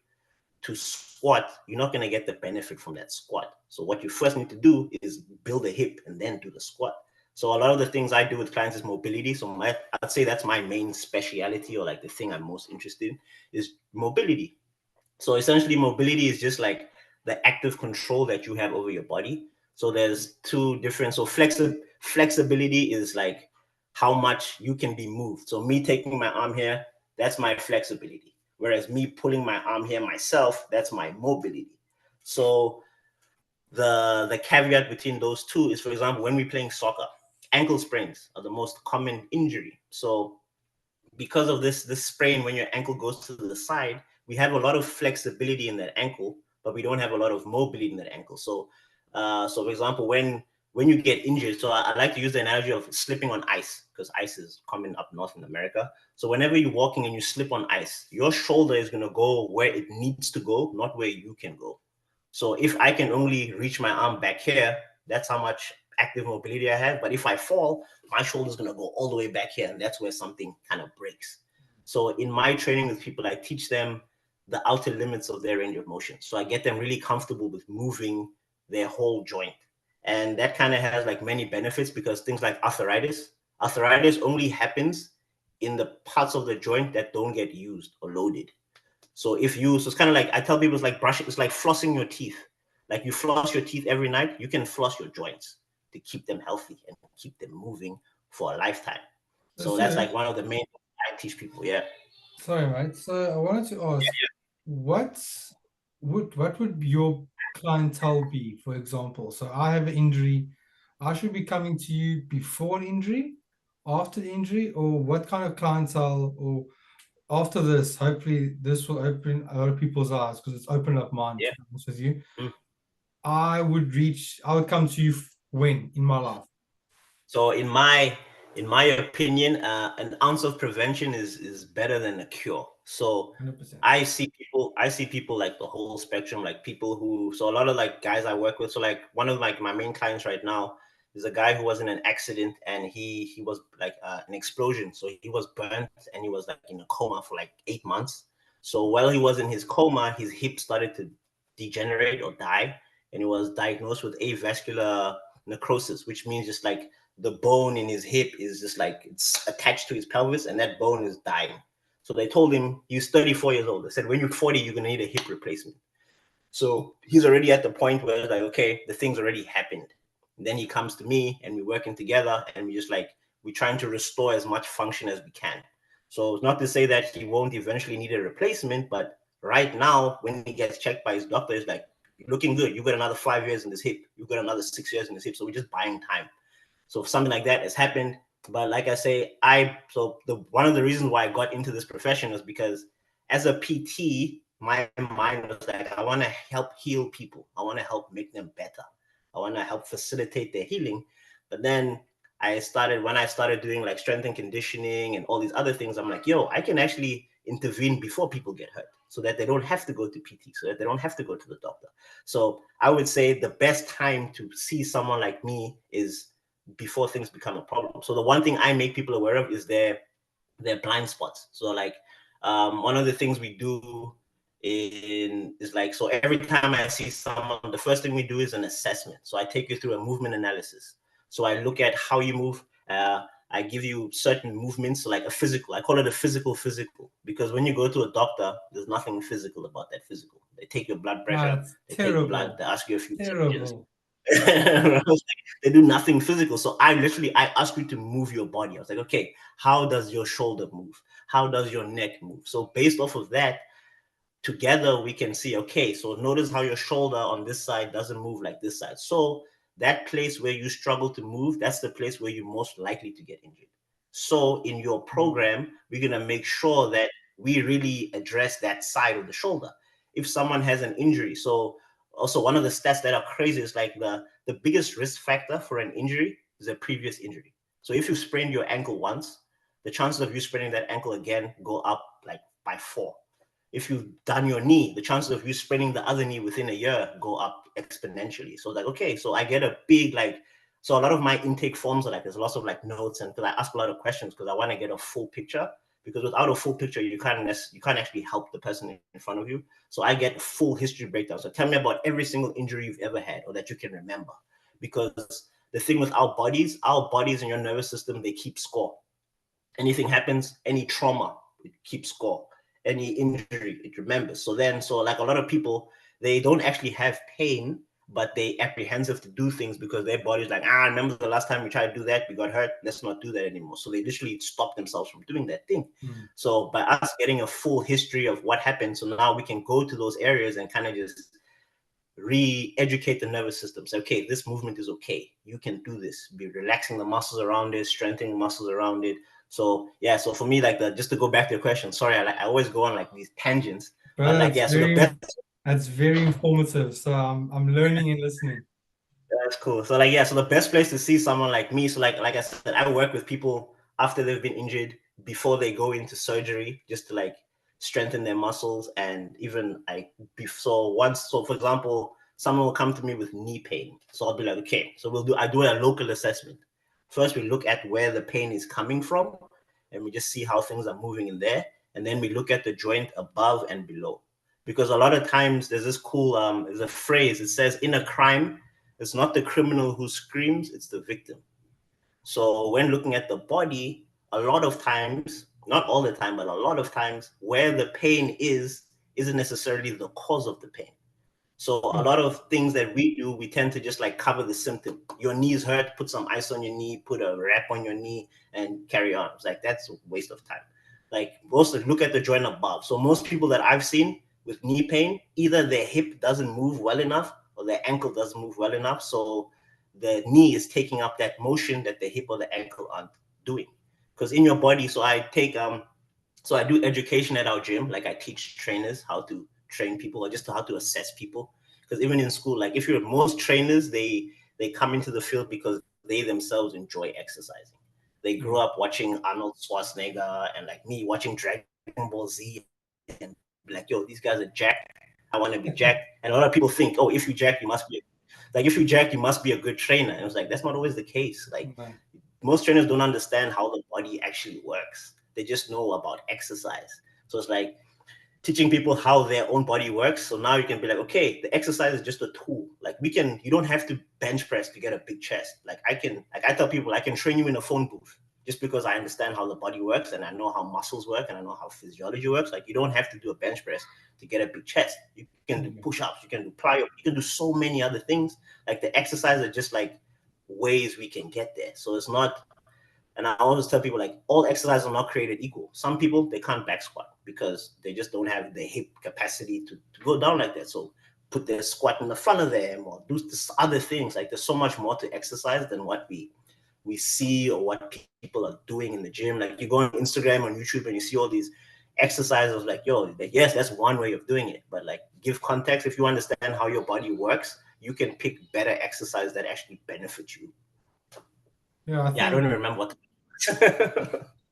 to squat, you're not going to get the benefit from that squat. So what you first need to do is build a hip and then do the squat. So a lot of the things I do with clients is mobility. So I'd say that's my main speciality, or like the thing I'm most interested in is mobility. So essentially mobility is just like the active control that you have over your body. So there's two different, so flexibility is like how much you can be moved. So me taking my arm here, that's my flexibility. Whereas me pulling my arm here myself, that's my mobility. So the caveat between those two is, for example, when we're playing soccer, ankle sprains are the most common injury. So because of this sprain, when your ankle goes to the side, we have a lot of flexibility in that ankle, but we don't have a lot of mobility in that ankle. So, so for example, when you get injured, so I like to use the analogy of slipping on ice, because ice is common up north in America. So whenever you're walking and you slip on ice, your shoulder is going to go where it needs to go, not where you can go. So if I can only reach my arm back here, that's how much active mobility I have. But if I fall, my shoulder's going to go all the way back here, and that's where something kind of breaks. So in my training with people, I teach them the outer limits of their range of motion. So I get them really comfortable with moving their whole joint. And that kind of has like many benefits, because things like arthritis only happens in the parts of the joint that don't get used or loaded. So it's kind of like, I tell people, it's like brushing, it's like flossing your teeth. Like you floss your teeth every night, you can floss your joints to keep them healthy and keep them moving for a lifetime. So that's So, like one of the main things I teach people. Yeah. sorry, mate. So I wanted to ask, what what would your clientele be, for example? So I have an injury. I should be coming to you before an injury, after the injury, or what kind of clientele, or after this, hopefully this will open a lot of people's eyes because it's opened up mine, Yeah. to be honest with you. Mm. I would come to you when in my life. So in my opinion, an ounce of prevention is better than a cure. So 100%. I see people like the whole spectrum, like people who, so a lot of like guys I work with. So like one of like my main clients right now is a guy who was in an accident, and he was like an explosion. So he was burnt, and he was like in a coma for like 8 months. So while he was in his coma, his hip started to degenerate or die, and he was diagnosed with avascular necrosis, which means just like the bone in his hip is just like it's attached to his pelvis, and that bone is dying. So they told him he's 34 years old. They said, when you're 40, you're gonna need a hip replacement. So he's already at the point where it's like, okay, the thing's already happened. And then he comes to me, and we're working together, and we're trying to restore as much function as we can. So it's not to say that he won't eventually need a replacement, but right now, when he gets checked by his doctor, it's like, looking good. You've got another 5 years in this hip. You've got another 6 years in this hip. So we're just buying time. So if something like that has happened, but like I say, one of the reasons why I got into this profession was because as a PT, my mind was like, I want to help heal people. I want to help make them better. I want to help facilitate their healing. But then when I started doing like strength and conditioning and all these other things, I'm like, yo, I can actually intervene before people get hurt, so that they don't have to go to PT, so that they don't have to go to the doctor. So I would say the best time to see someone like me is before things become a problem. So the one thing I make people aware of is their blind spots. So like one of the things we do is like, so every time I see someone, the first thing we do is an assessment. So I take you through a movement analysis. So I look at how you move. I give you certain movements, like a physical. I call it a physical, because when you go to a doctor, there's nothing physical about that physical. They take your blood pressure, It's they take your blood, terrible. they ask you a few questions. Terrible. They do nothing physical. So I ask you to move your body. I was like, okay, how does your shoulder move? How does your neck move? So based off of that, together we can see, okay, so notice how your shoulder on this side doesn't move like this side. So that place where you struggle to move, that's the place where you're most likely to get injured. So in your program, we're going to make sure that we really address that side of the shoulder. If someone has an injury, so also one of the stats that are crazy is like the biggest risk factor for an injury is a previous injury. So if you sprained your ankle once, the chances of you spraining that ankle again go up like by 4. If you've done your knee, the chances of you spraining the other knee within a year go up exponentially. So like, okay, so I get a big so a lot of my intake forms are like, there's lots of like notes, and because I ask a lot of questions because I want to get a full picture. Because without a full picture, you can't actually help the person in front of you. So I get a full history breakdown. So tell me about every single injury you've ever had or that you can remember. Because the thing with our bodies and your nervous system, they keep score. Anything happens, any trauma, it keeps score. Any injury, it remembers. So like a lot of people, they don't actually have pain, but they apprehensive to do things because their body's like, remember the last time we tried to do that, we got hurt, let's not do that anymore. So they literally stop themselves from doing that thing. So by us getting a full history of what happened, so now we can go to those areas and kind of just re-educate the nervous system. Say, okay, this movement is okay. You can do this. Be relaxing the muscles around it, strengthening muscles around it. So yeah, so for me, like just to go back to your question, sorry, I always go on like these tangents, but like yeah, so the best. That's very informative. So I'm learning and listening. That's cool. So like yeah, so the best place to see someone like me. So like I said, I work with people after they've been injured, before they go into surgery, just to like strengthen their muscles. And even like so for example, someone will come to me with knee pain. So I'll be like, okay, so I do a local assessment. First we look at where the pain is coming from, and we just see how things are moving in there. And then we look at the joint above and below. Because a lot of times there's this cool there's a phrase, it says, in a crime, it's not the criminal who screams, it's the victim. So when looking at the body, a lot of times, not all the time, but a lot of times, where the pain isn't necessarily the cause of the pain. So a lot of things that we do, we tend to just like cover the symptom. Your knees hurt, put some ice on your knee, put a wrap on your knee, and carry on. It's like, that's a waste of time. Like, mostly look at the joint above. So most people that I've seen with knee pain, either their hip doesn't move well enough or their ankle doesn't move well enough. So the knee is taking up that motion that the hip or the ankle aren't doing. Because in your body, so I do education at our gym. Like I teach trainers how to train people, or just how to assess people. Because even in school, like if you're most trainers, they come into the field because they themselves enjoy exercising. They grew up watching Arnold Schwarzenegger and like me watching Dragon Ball Z, and like, yo, these guys are jacked. I want to be jacked. And a lot of people think, oh, if you jack, you must be a good trainer. And it was like, that's not always the case. Like most trainers don't understand how the body actually works. They just know about exercise. So it's like teaching people how their own body works. So now you can be like, okay, the exercise is just a tool. Like you don't have to bench press to get a big chest. Like I tell people, I can train you in a phone booth just because I understand how the body works and I know how muscles work and I know how physiology works. Like you don't have to do a bench press to get a big chest. You can do push-ups, you can do plyo, you can do so many other things. Like the exercise are just like ways we can get there. So it's not. And I always tell people, like, all exercises are not created equal. Some people, they can't back squat because they just don't have the hip capacity to go down like that. So put their squat in the front of them or do this other things. Like there's so much more to exercise than what we see or what people are doing in the gym. Like you go on Instagram, on YouTube, and you see all these exercises like, yo, like, yes, that's one way of doing it. But like give context. If you understand how your body works, you can pick better exercise that actually benefit you. Yeah, I don't even remember what.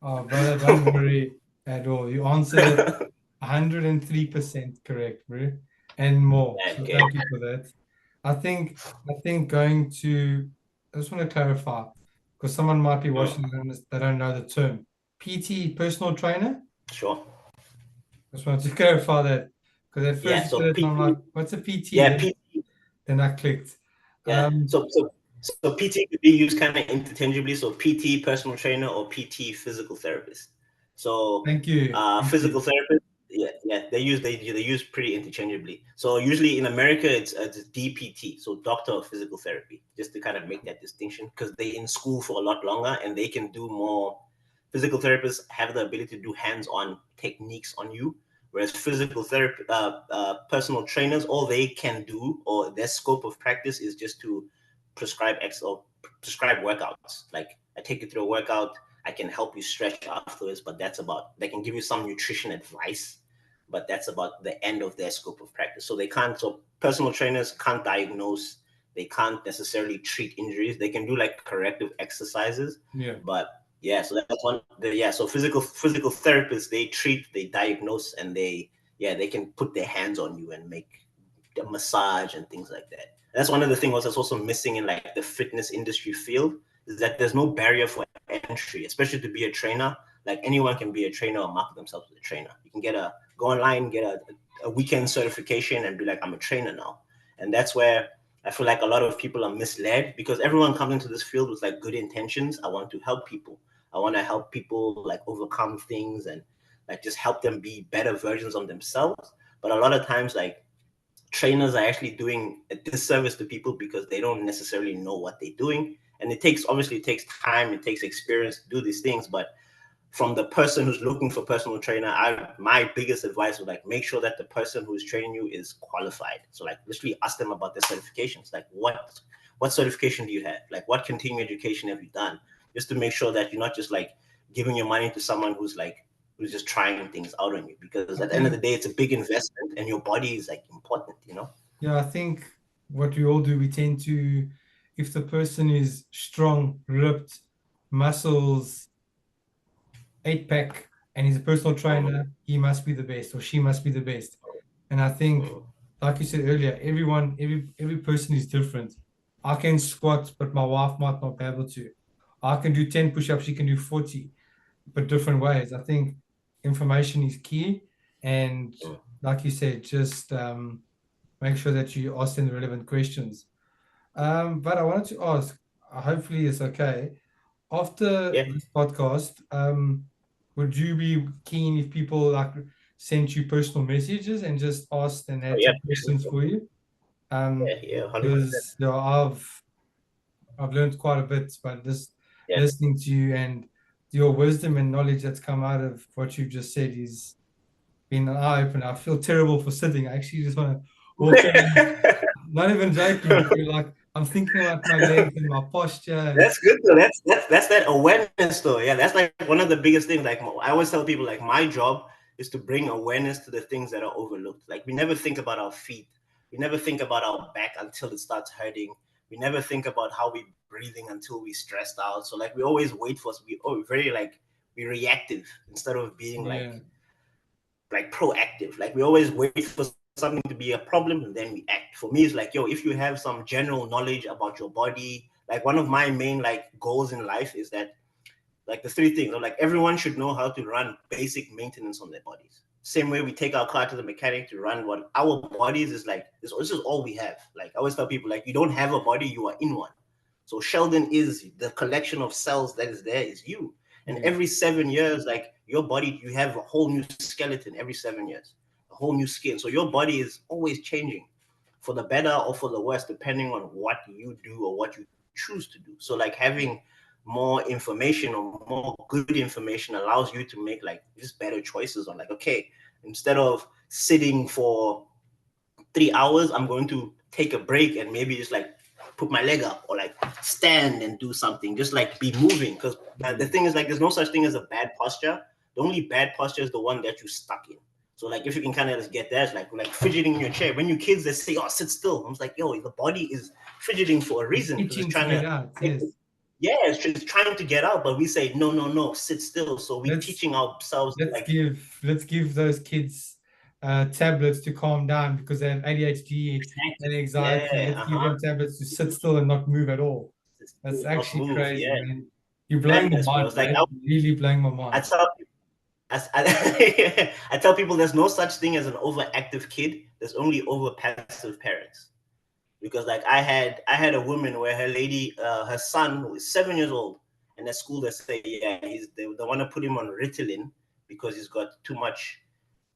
Oh, brother, don't worry at all. You answered it 103% correct, bro, and more. So Okay. thank you for that. I think going to. I just want to clarify because someone might be watching and they don't know the term. PT, personal trainer. Sure. I just wanted to clarify that because at first you said it, and I'm like, "What's a PT?" Yeah, PT. Then I clicked. Yeah. So PT could be used kind of interchangeably. So PT, personal trainer, or PT, physical therapist. So Thank you. physical therapist. Yeah, they use pretty interchangeably. So usually in America it's DPT, so doctor of physical therapy, just to kind of make that distinction because they're in school for a lot longer and they can do more. Physical therapists have the ability to do hands-on techniques on you, whereas physical therapy, personal trainers, all they can do or their scope of practice is just to prescribe prescribe workouts. Like I take you through a workout, I can help you stretch afterwards, but they can give you some nutrition advice, but that's about the end of their scope of practice. So personal trainers can't diagnose, they can't necessarily treat injuries. They can do like corrective exercises. Yeah. But yeah, so that's one. So physical therapists, they treat, they diagnose, and they can put their hands on you and make a massage and things like that. That's one of the things that's also missing in like the fitness industry field, is that there's no barrier for entry, especially to be a trainer. Like anyone can be a trainer or market themselves as a trainer. You can go online, get a weekend certification and be like, I'm a trainer now. And that's where I feel like a lot of people are misled, because everyone comes into this field with like good intentions. I want to help people. I want to help people like overcome things and like just help them be better versions of themselves. But a lot of times, like, trainers are actually doing a disservice to people because they don't necessarily know what they're doing. And it takes time, it takes experience to do these things. But from the person who's looking for personal trainer, my biggest advice would like make sure that the person who's training you is qualified. So like literally ask them about their certifications. Like what certification do you have? Like what continuing education have you done? Just to make sure that you're not just like giving your money to someone who's just trying things out on you. Because at the end of the day, it's a big investment and your body is like important, you know? Yeah, I think what we all do, we tend to, if the person is strong, ripped, muscles, 8-pack, and he's a personal trainer, he must be the best or she must be the best. And I think, like you said earlier, every person is different. I can squat, but my wife might not be able to. I can do 10 push-ups, she can do 40, but different ways. I think information is key. And like you said, just make sure that you ask them the relevant questions. But I wanted to ask, hopefully it's okay. After Yeah. this podcast, would you be keen if people like sent you personal messages and just asked and had Yeah. some questions for you? Yeah. 100%. Because I've learned quite a bit by just Yeah. listening to you, and your wisdom and knowledge that's come out of what you've just said is been an eye opener. I feel terrible for sitting. I actually just want to walk around, not even joking. Like I'm thinking about my legs and my posture. And That's good though. That's that awareness though. Yeah, that's like one of the biggest things. Like I always tell people, like my job is to bring awareness to the things that are overlooked. Like we never think about our feet. We never think about our back until it starts hurting. We never think about how we're breathing until we're stressed out. So like we always wait for very like we reactive instead of being yeah, like proactive. Like we always wait for something to be a problem and then we act. For me, it's like, yo, if you have some general knowledge about your body, like one of my main like goals in life is that like the three things, like everyone should know how to run basic maintenance on their bodies. Same way we take our car to the mechanic to run what our bodies is like, this is all we have. Like I always tell people, like you don't have a body, you are in one. So Sheldon is the collection of cells that is there is you. And yeah, every 7 years, like your body, you have a whole new skeleton every 7 years, a whole new skin. So your body is always changing for the better or for the worse, depending on what you do or what you choose to do. So like having more information or more good information allows you to make like just better choices on like, okay, instead of sitting for 3 hours, I'm going to take a break and maybe just like put my leg up or like stand and do something, just like be moving. Because the thing is like there's no such thing as a bad posture. The only bad posture is the one that you're stuck in. So like if you can kind of just get that, like fidgeting in your chair. When you kids, they say, "Oh, sit still." I was like, "Yo, the body is fidgeting for a it's reason because it's itching to trying get to." out. Yes, Yeah, it's trying to get out, but we say no, no, no, sit still. So we're let's teaching ourselves let's like give those kids tablets to calm down because they have ADHD and anxiety. yeah, Let's give them tablets to sit still and not move at all. sit That's still, not actually move. crazy, Yeah, man. You're blowing my madness, bro. mind, It's like man. Really blowing my mind. I tell I tell people there's no such thing as an overactive kid. There's only over passive parents. Because like I had a woman where her son was 7 years old, and at school they say they want to put him on Ritalin because he's got too much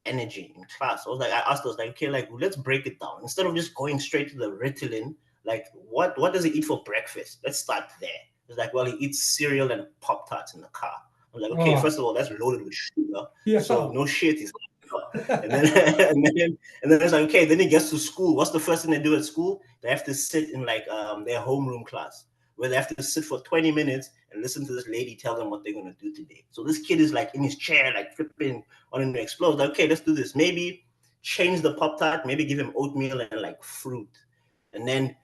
energy in class. I asked her, I was like, okay, like let's break it down. Instead of just going straight to the Ritalin, like what does he eat for breakfast? Let's start there. It's like, well, he eats cereal and Pop Tarts in the car. I'm like, okay, Oh, first of all, that's loaded with sugar. yeah. So no shit, he's and then and then it's like, okay, then he gets to school. What's the first thing they do at school? They have to sit in like their homeroom class where they have to sit for 20 minutes and listen to this lady tell them what they're gonna do today. So this kid is like in his chair, like flipping, wanting to explode. Like, okay, let's do this. Maybe change the Pop Tart, maybe give him oatmeal and like fruit. And then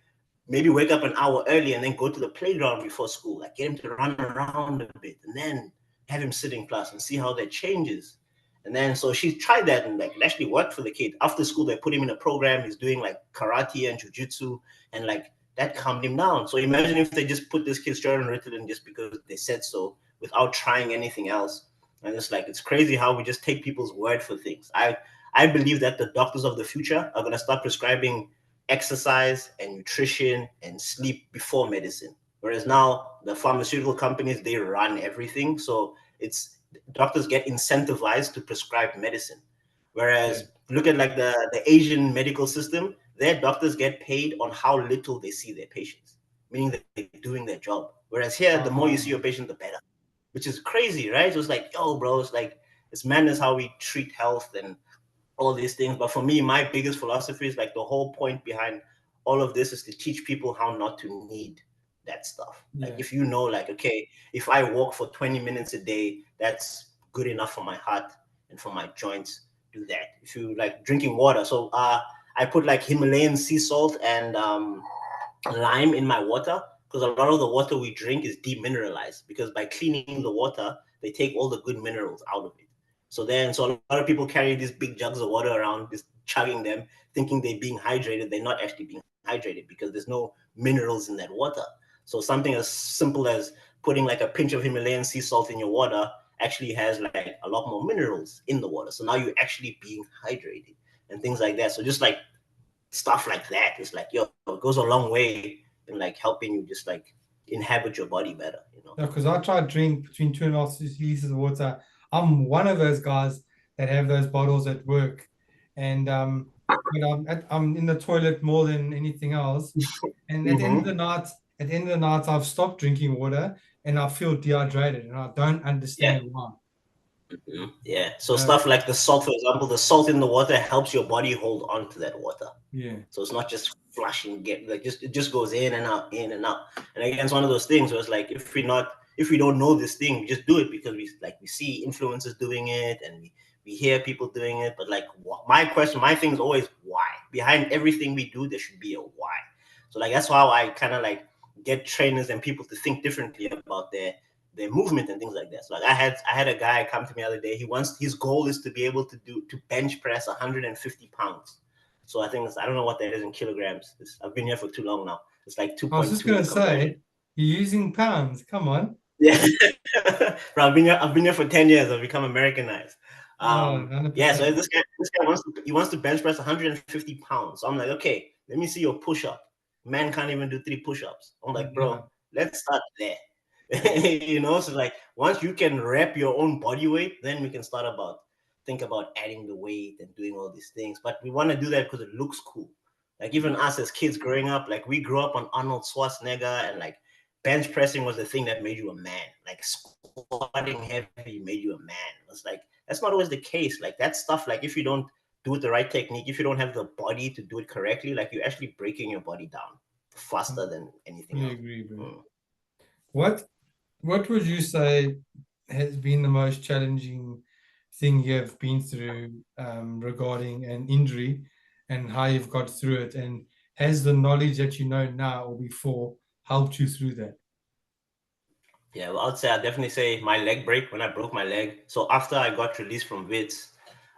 maybe wake up an hour early and then go to the playground before school. Like get him to run around a bit and then have him sit in class and see how that changes. And then so she tried that and like it actually worked for the kid. After school, they put him in a program. He's doing like karate and jujitsu, and like that calmed him down. So imagine if they just put this kid straight on Ritalin just because they said so without trying anything else. And it's like it's crazy how we just take people's word for things. I believe that the doctors of the future are gonna start prescribing exercise and nutrition and sleep before medicine. Whereas now the pharmaceutical companies they run everything. So it's doctors get incentivized to prescribe medicine. Yeah. Whereas look at like the Asian medical system, their doctors get paid on how little they see their patients, meaning that they're doing their job. Whereas here, the more you see your patient, the better. which is crazy, right? So it's like, yo, bro, it's like it's madness how we treat health and all these things. But for me, my biggest philosophy is like the whole point behind all of this is to teach people how not to need that stuff. Like Yeah. if you know, like, okay, if I walk for 20 minutes a day, that's good enough for my heart and for my joints. Do that. If you like drinking water, so I put like Himalayan sea salt and lime in my water because a lot of the water we drink is demineralized because by cleaning the water, they take all the good minerals out of it. So a lot of people carry these big jugs of water around, just chugging them, thinking they're being hydrated. They're not actually being hydrated because there's no minerals in that water. So something as simple as putting like a pinch of Himalayan sea salt in your water actually has like a lot more minerals in the water. So now you're actually being hydrated and things like that. So just like stuff like that is like, yo, it goes a long way in like helping you just like inhabit your body better, you know. Yeah, because I try to drink between 2.5 liters of water. I'm one of those guys that have those bottles at work, and I'm in the toilet more than anything else. And at the end of the Mm-hmm. night, I've stopped drinking water, and I feel dehydrated, and I don't Yeah. understand why. Mm-hmm. Yeah. So Uh, stuff like the salt, for example, the salt in the water helps your body hold on to that water. yeah. So it's not just flushing, get like just it just goes in and out, in and out. And again, it's one of those things where it's like if we don't know this thing, we just do it because we see influencers doing it and we hear people doing it. But like my thing is always why. Behind everything we do, there should be a why. So like that's how I kind of like get trainers and people to think differently about their movement and things like that. So like I had a guy come to me the other day. His goal is to be able to bench press 150 pounds. So I think I don't know what that is in kilograms. I've been here for too long now. It's like I was just gonna 2.2 conversion. say, you're using pounds. Come on. Yeah, bro, I've been here for 10 years. I've become Americanized. Oh, Yeah. So 100%. this guy wants to bench press 150 pounds. So I'm like, okay, let me see your push up. Man can't even do 3 push ups. I'm like, bro, No. let's start there. So like once you can rep your own body weight, then we can think about adding the weight and doing all these things. But we want to do that because it looks cool. Like even us as kids growing up, like we grew up on Arnold Schwarzenegger and like bench pressing was the thing that made you a man. Like squatting heavy made you a man. It's like that's not always the case. Like that stuff, like if you don't do it the right technique, if you don't have the body to do it correctly, like you're actually breaking your body down I faster than anything fully else. agree, bro. Mm. What what would you say has been the most challenging thing you have been through regarding an injury and how you've got through it? And has the knowledge that you know now or before helped you through that? Yeah, well, I'd definitely say my leg break when I broke my leg. So after I got released from Wits,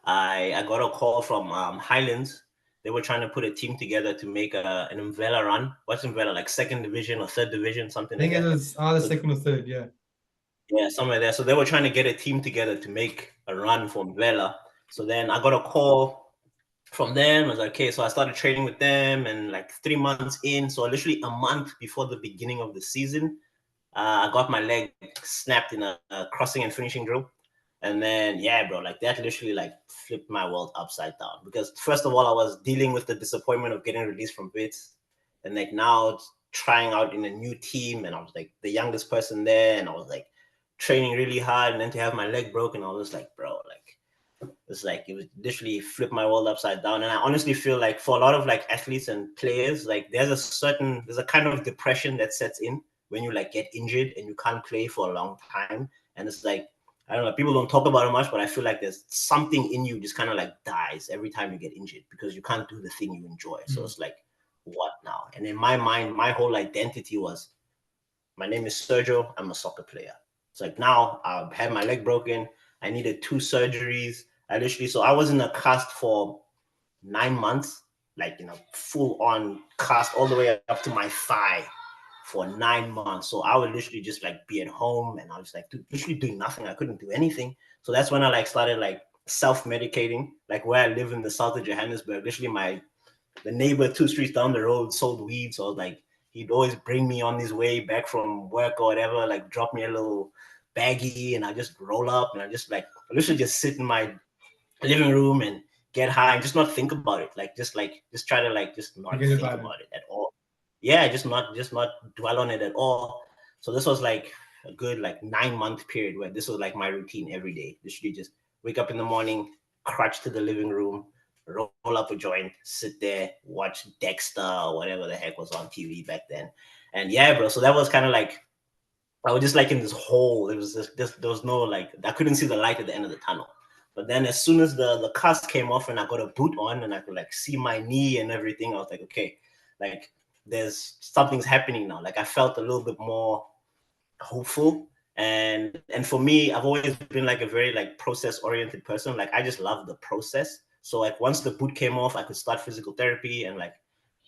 I got a call from Highlands. They were trying to put a team together to make an Umbrella run. What's Umbrella? Like second division or third division, something I like think it that. was either So second or third, yeah. yeah, somewhere there. So they were trying to get a team together to make a run for Umbrella. So then I got a call from them. I was like, okay, so I started training with them, and like 3 months in, so literally a month before the beginning of the season, I got my leg snapped in a crossing and finishing drill. And then, yeah, bro, like that literally like flipped my world upside down. Because first of all, I was dealing with the disappointment of getting released from Bits. And like now trying out in a new team. And I was like the youngest person there. And I was like training really hard. And then to have my leg broken, I was like, bro, like it's like it was literally flipped my world upside down. And I honestly feel like for a lot of like athletes and players, like there's a kind of depression that sets in when you like get injured and you can't play for a long time. And it's like, I don't know, people don't talk about it much, but I feel like there's something in you just kind of like dies every time you get injured because you can't do the thing you enjoy. So Mm. it's like, what now? And in my mind, my whole identity was my name is Sergio. I'm a soccer player. It's like now I've had my leg broken. I needed 2 surgeries. So I was in a cast for 9 months, like full on cast all the way up to my thigh for 9 months. So I would literally just like be at home and I was like literally doing nothing. I couldn't do anything. So that's when I like started like self-medicating. Like where I live in the south of Johannesburg, literally the neighbor 2 streets down the road sold weed. So like he'd always bring me on his way back from work or whatever, like drop me a little baggie and I just roll up and I just like literally just sit in my living room and get high and just not think about it. Just try to like just not Forget think about it. about it at all. Yeah, just not dwell on it at all. So this was like a good like 9 month period where this was like my routine every day. Literally just wake up in the morning, crutch to the living room, roll up a joint, sit there, watch Dexter or whatever the heck was on TV back then. And yeah, bro. So that was kind of like I was just like in this hole. It was just there was no like I couldn't see the light at the end of the tunnel. But then as soon as the cast came off and I got a boot on and I could like see my knee and everything, I was like, okay, like there's something's happening now. Like I felt a little bit more hopeful. And for me, I've always been like a very like process oriented person. Like I just love the process. So like once the boot came off, I could start physical therapy and like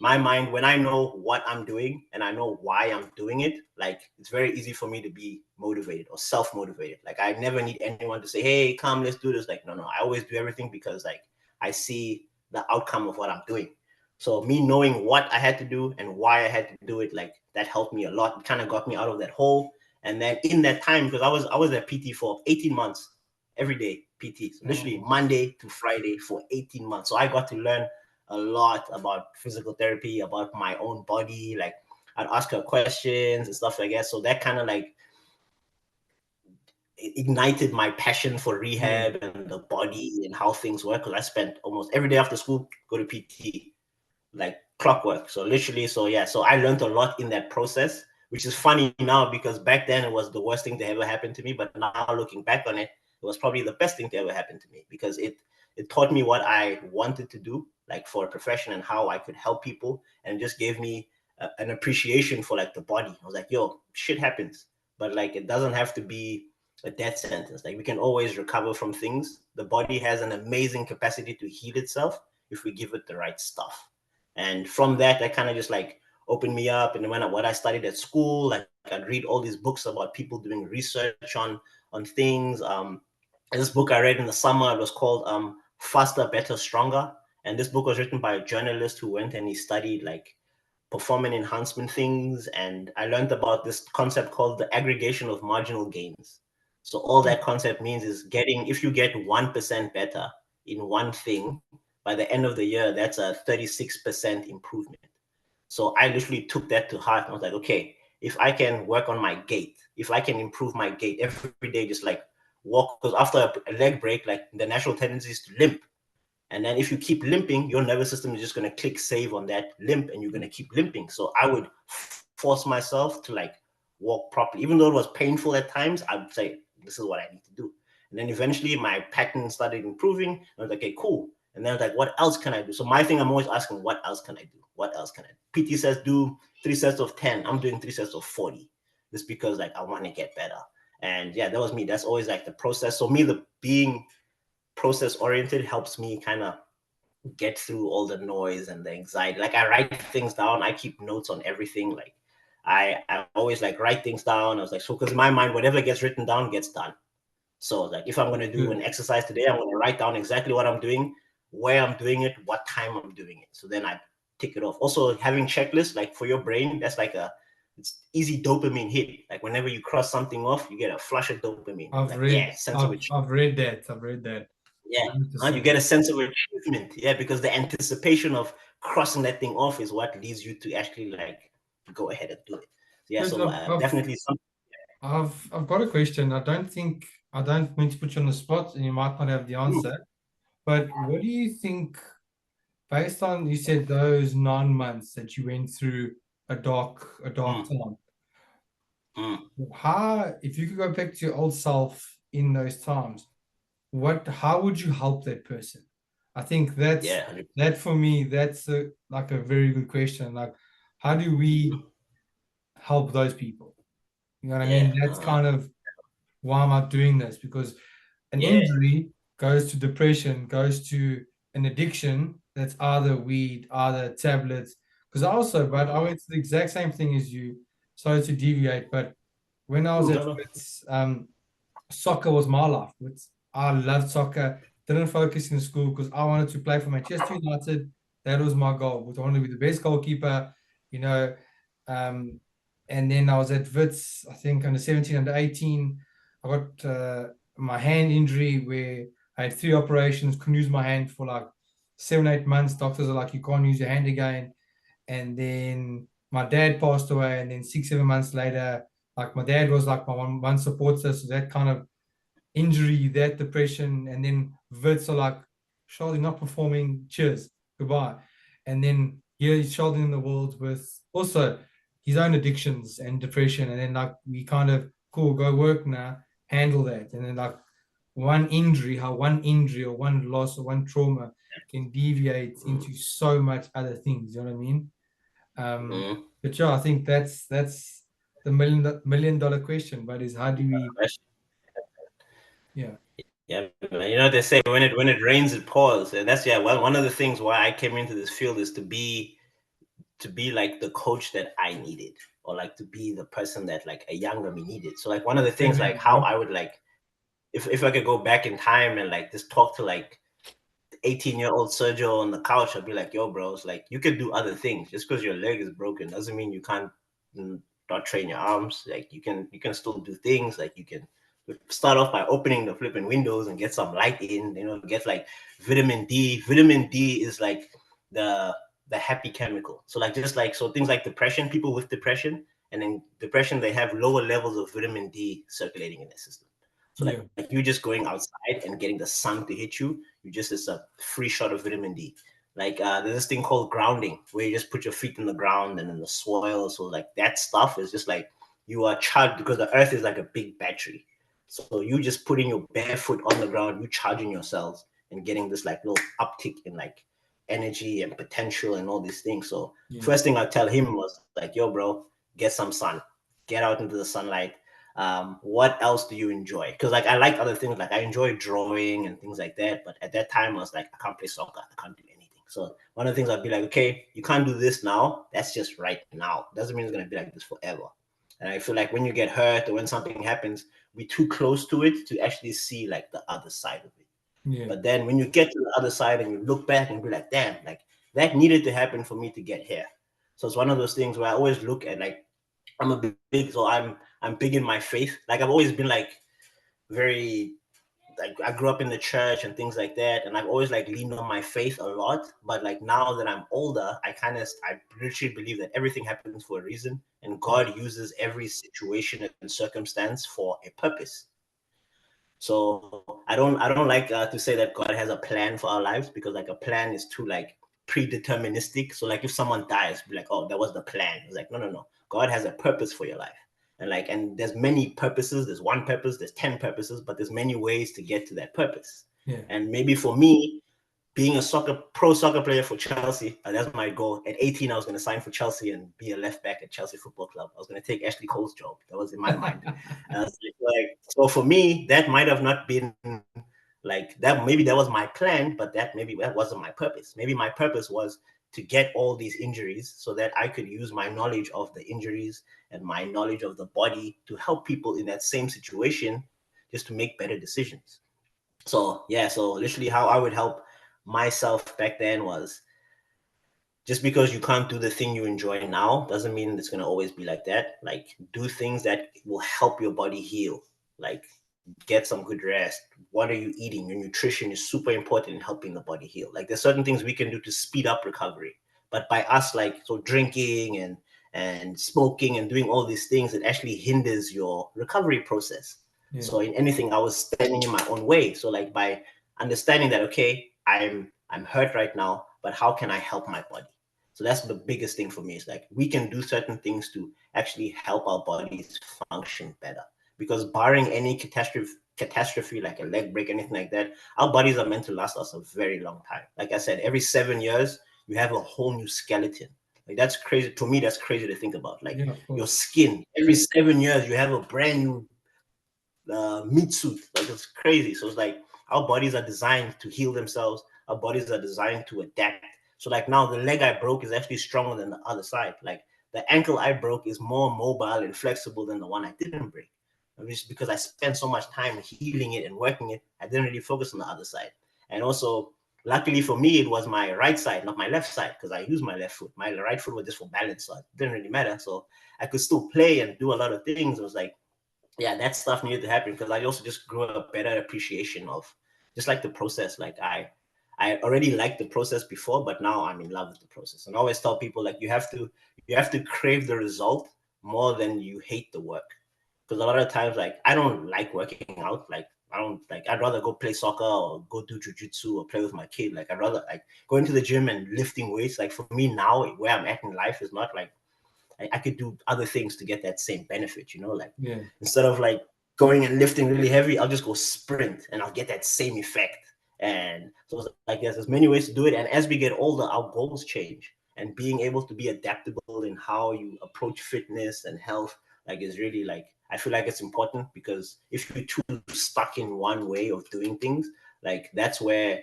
my mind, when I know what I'm doing and I know why I'm doing it, like it's very easy for me to be motivated or self-motivated. Like I never need anyone to say, hey, come, let's do this. Like, no, I always do everything because like I see the outcome of what I'm doing. So me knowing what I had to do and why I had to do it, like that helped me a lot. It kind of got me out of that hole. And then in that time, because I was at PT for 18 months, every day PT, so literally Monday to Friday for 18 months. So I got to learn a lot about physical therapy, about my own body. Like I'd ask her questions and stuff like that. So that kind of like ignited my passion for rehab and the body and how things work. Because I spent almost every day after school go to PT, like clockwork. So literally, so yeah, so I learned a lot in that process, which is funny now because back then it was the worst thing to ever happen to me. But now looking back on it, it was probably the best thing to ever happen to me because it taught me what I wanted to do, like for a profession and how I could help people, and just gave me an appreciation for like the body. I was like, yo, shit happens, but like it doesn't have to be a death sentence. Like we can always recover from things. The body has an amazing capacity to heal itself if we give it the right stuff. And from that kind of just like opened me up. And when what I studied at school, like I'd read all these books about people doing research on things. This book I read in the summer, it was called Faster, Better, Stronger. And this book was written by a journalist who went and he studied like performance enhancement things. And I learned about this concept called the aggregation of marginal gains. So all that concept means is if you get 1% better in one thing, by the end of the year, that's a 36% improvement. So I literally took that to heart. I was like, okay, if I can work on my gait, if I can improve my gait every day, just like walk, because after a leg break, like the natural tendency is to limp. And then if you keep limping, your nervous system is just going to click save on that limp and you're going to keep limping. So I would force myself to like walk properly. Even though it was painful at times, I would say, this is what I need to do. And then eventually my pattern started improving. I was like, okay, cool. And then I was like, what else can I do? So my thing, I'm always asking, what else can I do? What else can I do? PT says do 3 sets of 10. I'm doing 3 sets of 40. Just because like I want to get better. And yeah, that was me. That's always like the process. So me, the being process oriented helps me kind of get through all the noise and the anxiety. Like I write things down. I keep notes on everything. Like I always like write things down. I was like, so because in my mind, whatever gets written down gets done. So like if I'm going to do an exercise today, I'm going to write down exactly what I'm doing, where I'm doing it, what time I'm doing it. So then I tick it off. Also having checklists, like for your brain, that's like it's easy dopamine hit. Like whenever you cross something off, you get a flush of dopamine. I've read that. I've read that. Yeah, you get a sense of achievement. Yeah, because the anticipation of crossing that thing off is what leads you to actually like go ahead and do it. Yeah, so definitely something. I've got a question. I don't mean to put you on the spot, and you might not have the answer. But what do you think, based on you said those 9 months that you went through a dark time? How, if you could go back to your old self in those times, how would you help that person? I think that for me, that's like a very good question. Like, how do we help those people? You know what I mean? That's kind of why am I doing this? Because an injury goes to depression, goes to an addiction that's either weed, either tablets. Because but I went through the exact same thing as you. Sorry to deviate, but when I was at Wits, soccer was my life. I loved soccer. Didn't focus in school because I wanted to play for Manchester United. That was my goal. I wanted to be the best goalkeeper, you know. And then I was at Wits, I think under 17, under 18. I got my hand injury where I had 3 operations, couldn't use my hand for like 7, 8 months. Doctors are like, you can't use your hand again. And then my dad passed away, and then 6, 7 months later, Like my dad was like my one supporter, so that kind of injury, that depression, and then Vits are like, Charlie not performing, cheers, goodbye. And then here he's shouldering the world with also his own addictions and depression. And then like we kind of cool, go work now, handle that. And then like one injury, how one injury or one loss or one trauma can deviate into so much other things. You know what I mean? Mm-hmm. But yeah, I think that's the million dollar question. But is how do we? Yeah. Yeah, man. You know what they say, when it rains, it pours, and that's well, one of the things why I came into this field is to be like the coach that I needed, or like to be the person that like a younger me needed. So like one of the Same things here, like how bro. I would like if I could go back in time and like just talk to like 18-year-old Sergio on the couch, I'd be like, yo, bro, it's like you could do other things. Just because your leg is broken doesn't mean you can't not train your arms. Like you can still do things. Like you can start off by opening the flipping windows and get some light in, get like vitamin D. Vitamin D is like the the happy chemical. So like just like so things like depression, people with depression and then depression, they have lower levels of vitamin D circulating in their system. So Yeah. like you just going outside and getting the sun to hit you, you just it's a free shot of vitamin D. Like there's this thing called grounding, where you just put your feet in the ground and in the soil. So like that stuff is just like you are charged because the earth is like a big battery. So you just putting your bare foot on the ground, you charging yourselves and getting this like little uptick in like energy and potential and all these things. So Yeah. first thing I tell him was like, yo, bro, get some sun, get out into the sunlight. What else do you enjoy? Because like I like other things, like I enjoy drawing and things like that. But at that time, I was like, I can't play soccer, I can't do anything. So one of the things I'd be like, okay, you can't do this now. That's just right now. Doesn't mean it's gonna be like this forever. And I feel like when you get hurt or when something happens, we're too close to it to actually see like the other side of it. Yeah. But then when you get to the other side and you look back and be like, damn, like that needed to happen for me to get here. So it's one of those things where I always look at like I'm a big, so I'm big in my faith. Like I've always been like very like I grew up in the church and things like that, and I've always like leaned on my faith a lot. But like now that I'm older, I literally believe that everything happens for a reason, and Yeah. God uses every situation and circumstance for a purpose. So I don't like to say that God has a plan for our lives, because like a plan is too like predeterministic. So like if someone dies, be like, oh, that was the plan. It's like no. God has a purpose for your life, and there's many purposes. There's one purpose. There's 10 purposes, but there's many ways to get to that purpose. Yeah. And maybe for me, being a pro soccer player for Chelsea, that's my goal. At 18, I was going to sign for Chelsea and be a left back at Chelsea Football Club. I was going to take Ashley Cole's job. That was in my mind. So for me, that might have not been like that. Maybe that was my plan, but maybe that wasn't my purpose. Maybe my purpose was to get all these injuries so that I could use my knowledge of the injuries and my knowledge of the body to help people in that same situation, just to make better decisions. So yeah, so literally how I would help myself back then was, just because you can't do the thing you enjoy now doesn't mean it's going to always be like that. Like do things that will help your body heal. Like get some good rest. What are you eating? Your nutrition is super important in helping the body heal. Like there's certain things we can do to speed up recovery. But by us like so drinking and smoking and doing all these things, it actually hinders your recovery process. Yeah. So in anything, I was standing in my own way. So like by understanding that, okay, I'm hurt right now, but how can I help my body? So that's the biggest thing for me, is like we can do certain things to actually help our bodies function better. Because barring any catastrophe like a leg break, anything like that, our bodies are meant to last us a very long time. Like I said, every 7 years you have a whole new skeleton. Like that's crazy to me. That's crazy to think about. Like Yeah. Of your course. skin, every 7 years you have a brand new meat suit. Like it's crazy. So it's like our bodies are designed to heal themselves. Our bodies are designed to adapt. So like now the leg I broke is actually stronger than the other side. Like the ankle I broke is more mobile and flexible than the one I didn't break. Just because I spent so much time healing it and working it, I didn't really focus on the other side. And also, luckily for me, it was my right side, not my left side, because I used my left foot. My right foot was just for balance, so it didn't really matter. So I could still play and do a lot of things. It was like, yeah, that stuff needed to happen, because I also just grew a better appreciation of just like the process. Like I already liked the process before, but now I'm in love with the process. And I always tell people like you have to crave the result more than you hate the work. because a lot of times, like, I don't like working out. Like, I don't like. I'd rather go play soccer or go do jujitsu or play with my kid. Like, I'd rather like going to the gym and lifting weights. Like for me now, where I'm at in life is not like I could do other things to get that same benefit. You know, like Yeah. instead of like going and lifting really heavy, I'll just go sprint and I'll get that same effect. And so it's like there's many ways to do it. And as we get older, our goals change. And being able to be adaptable in how you approach fitness and health, like is really like I feel like it's important because if you're too stuck in one way of doing things, like that's where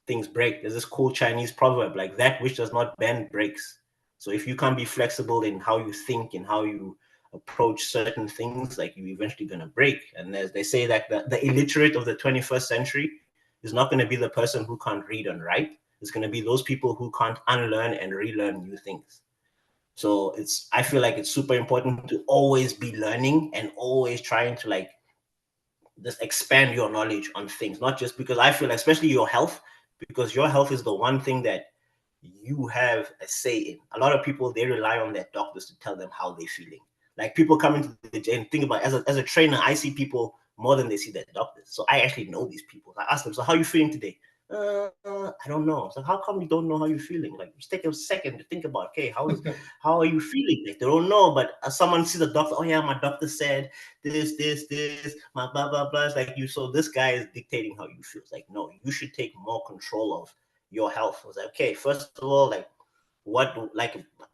things break. There's this cool Chinese proverb, like that which does not bend breaks. So if you can't be flexible in how you think and how you approach certain things, like you're eventually going to break. And as they say that the illiterate of the 21st century is not going to be the person who can't read and write. It's going to be those people who can't unlearn and relearn new things. So I feel like it's super important to always be learning and always trying to like just expand your knowledge on things, not just because I feel, especially your health, because your health is the one thing that you have a say in. A lot of people, they rely on their doctors to tell them how they're feeling. Like people come into the gym, think about it, as a trainer, I see people more than they see their doctors. So I actually know these people. I ask them, so how are you feeling today? I don't know. So how come you don't know how you're feeling? Like just take a second to think about, okay, how are you feeling? Like they don't know, but someone sees a doctor, oh yeah, my doctor said this, my blah blah blah. It's like you. So this guy is dictating how you feel. It's like no, you should take more control of your health. I was like, okay, first of all, like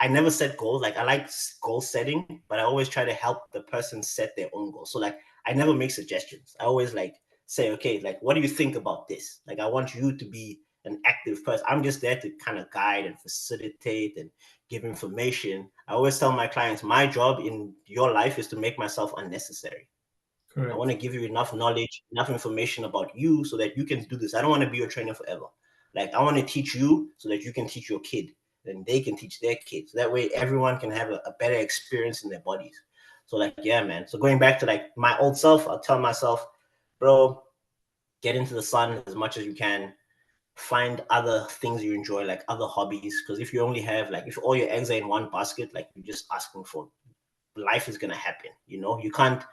I never set goals. Like I like goal setting, but I always try to help the person set their own goals. So like I never make suggestions. I always like say, okay, like what do you think about this? Like I want you to be an active person. I'm just there to kind of guide and facilitate and give information. I always tell my clients, my job in your life is to make myself unnecessary. I want Correct. to give you enough knowledge, enough information about you so that you can do this. I don't want to be your trainer forever. Like I want to teach you so that you can teach your kid, and they can teach their kids. That way everyone can have a better experience in their bodies. So like, yeah, man. So going back to like my old self, I'll tell myself, bro, get into the sun as much as you can. Find other things you enjoy, like other hobbies. Because if you only have like if all your eggs are in one basket, like you're just asking for life is gonna happen. You can't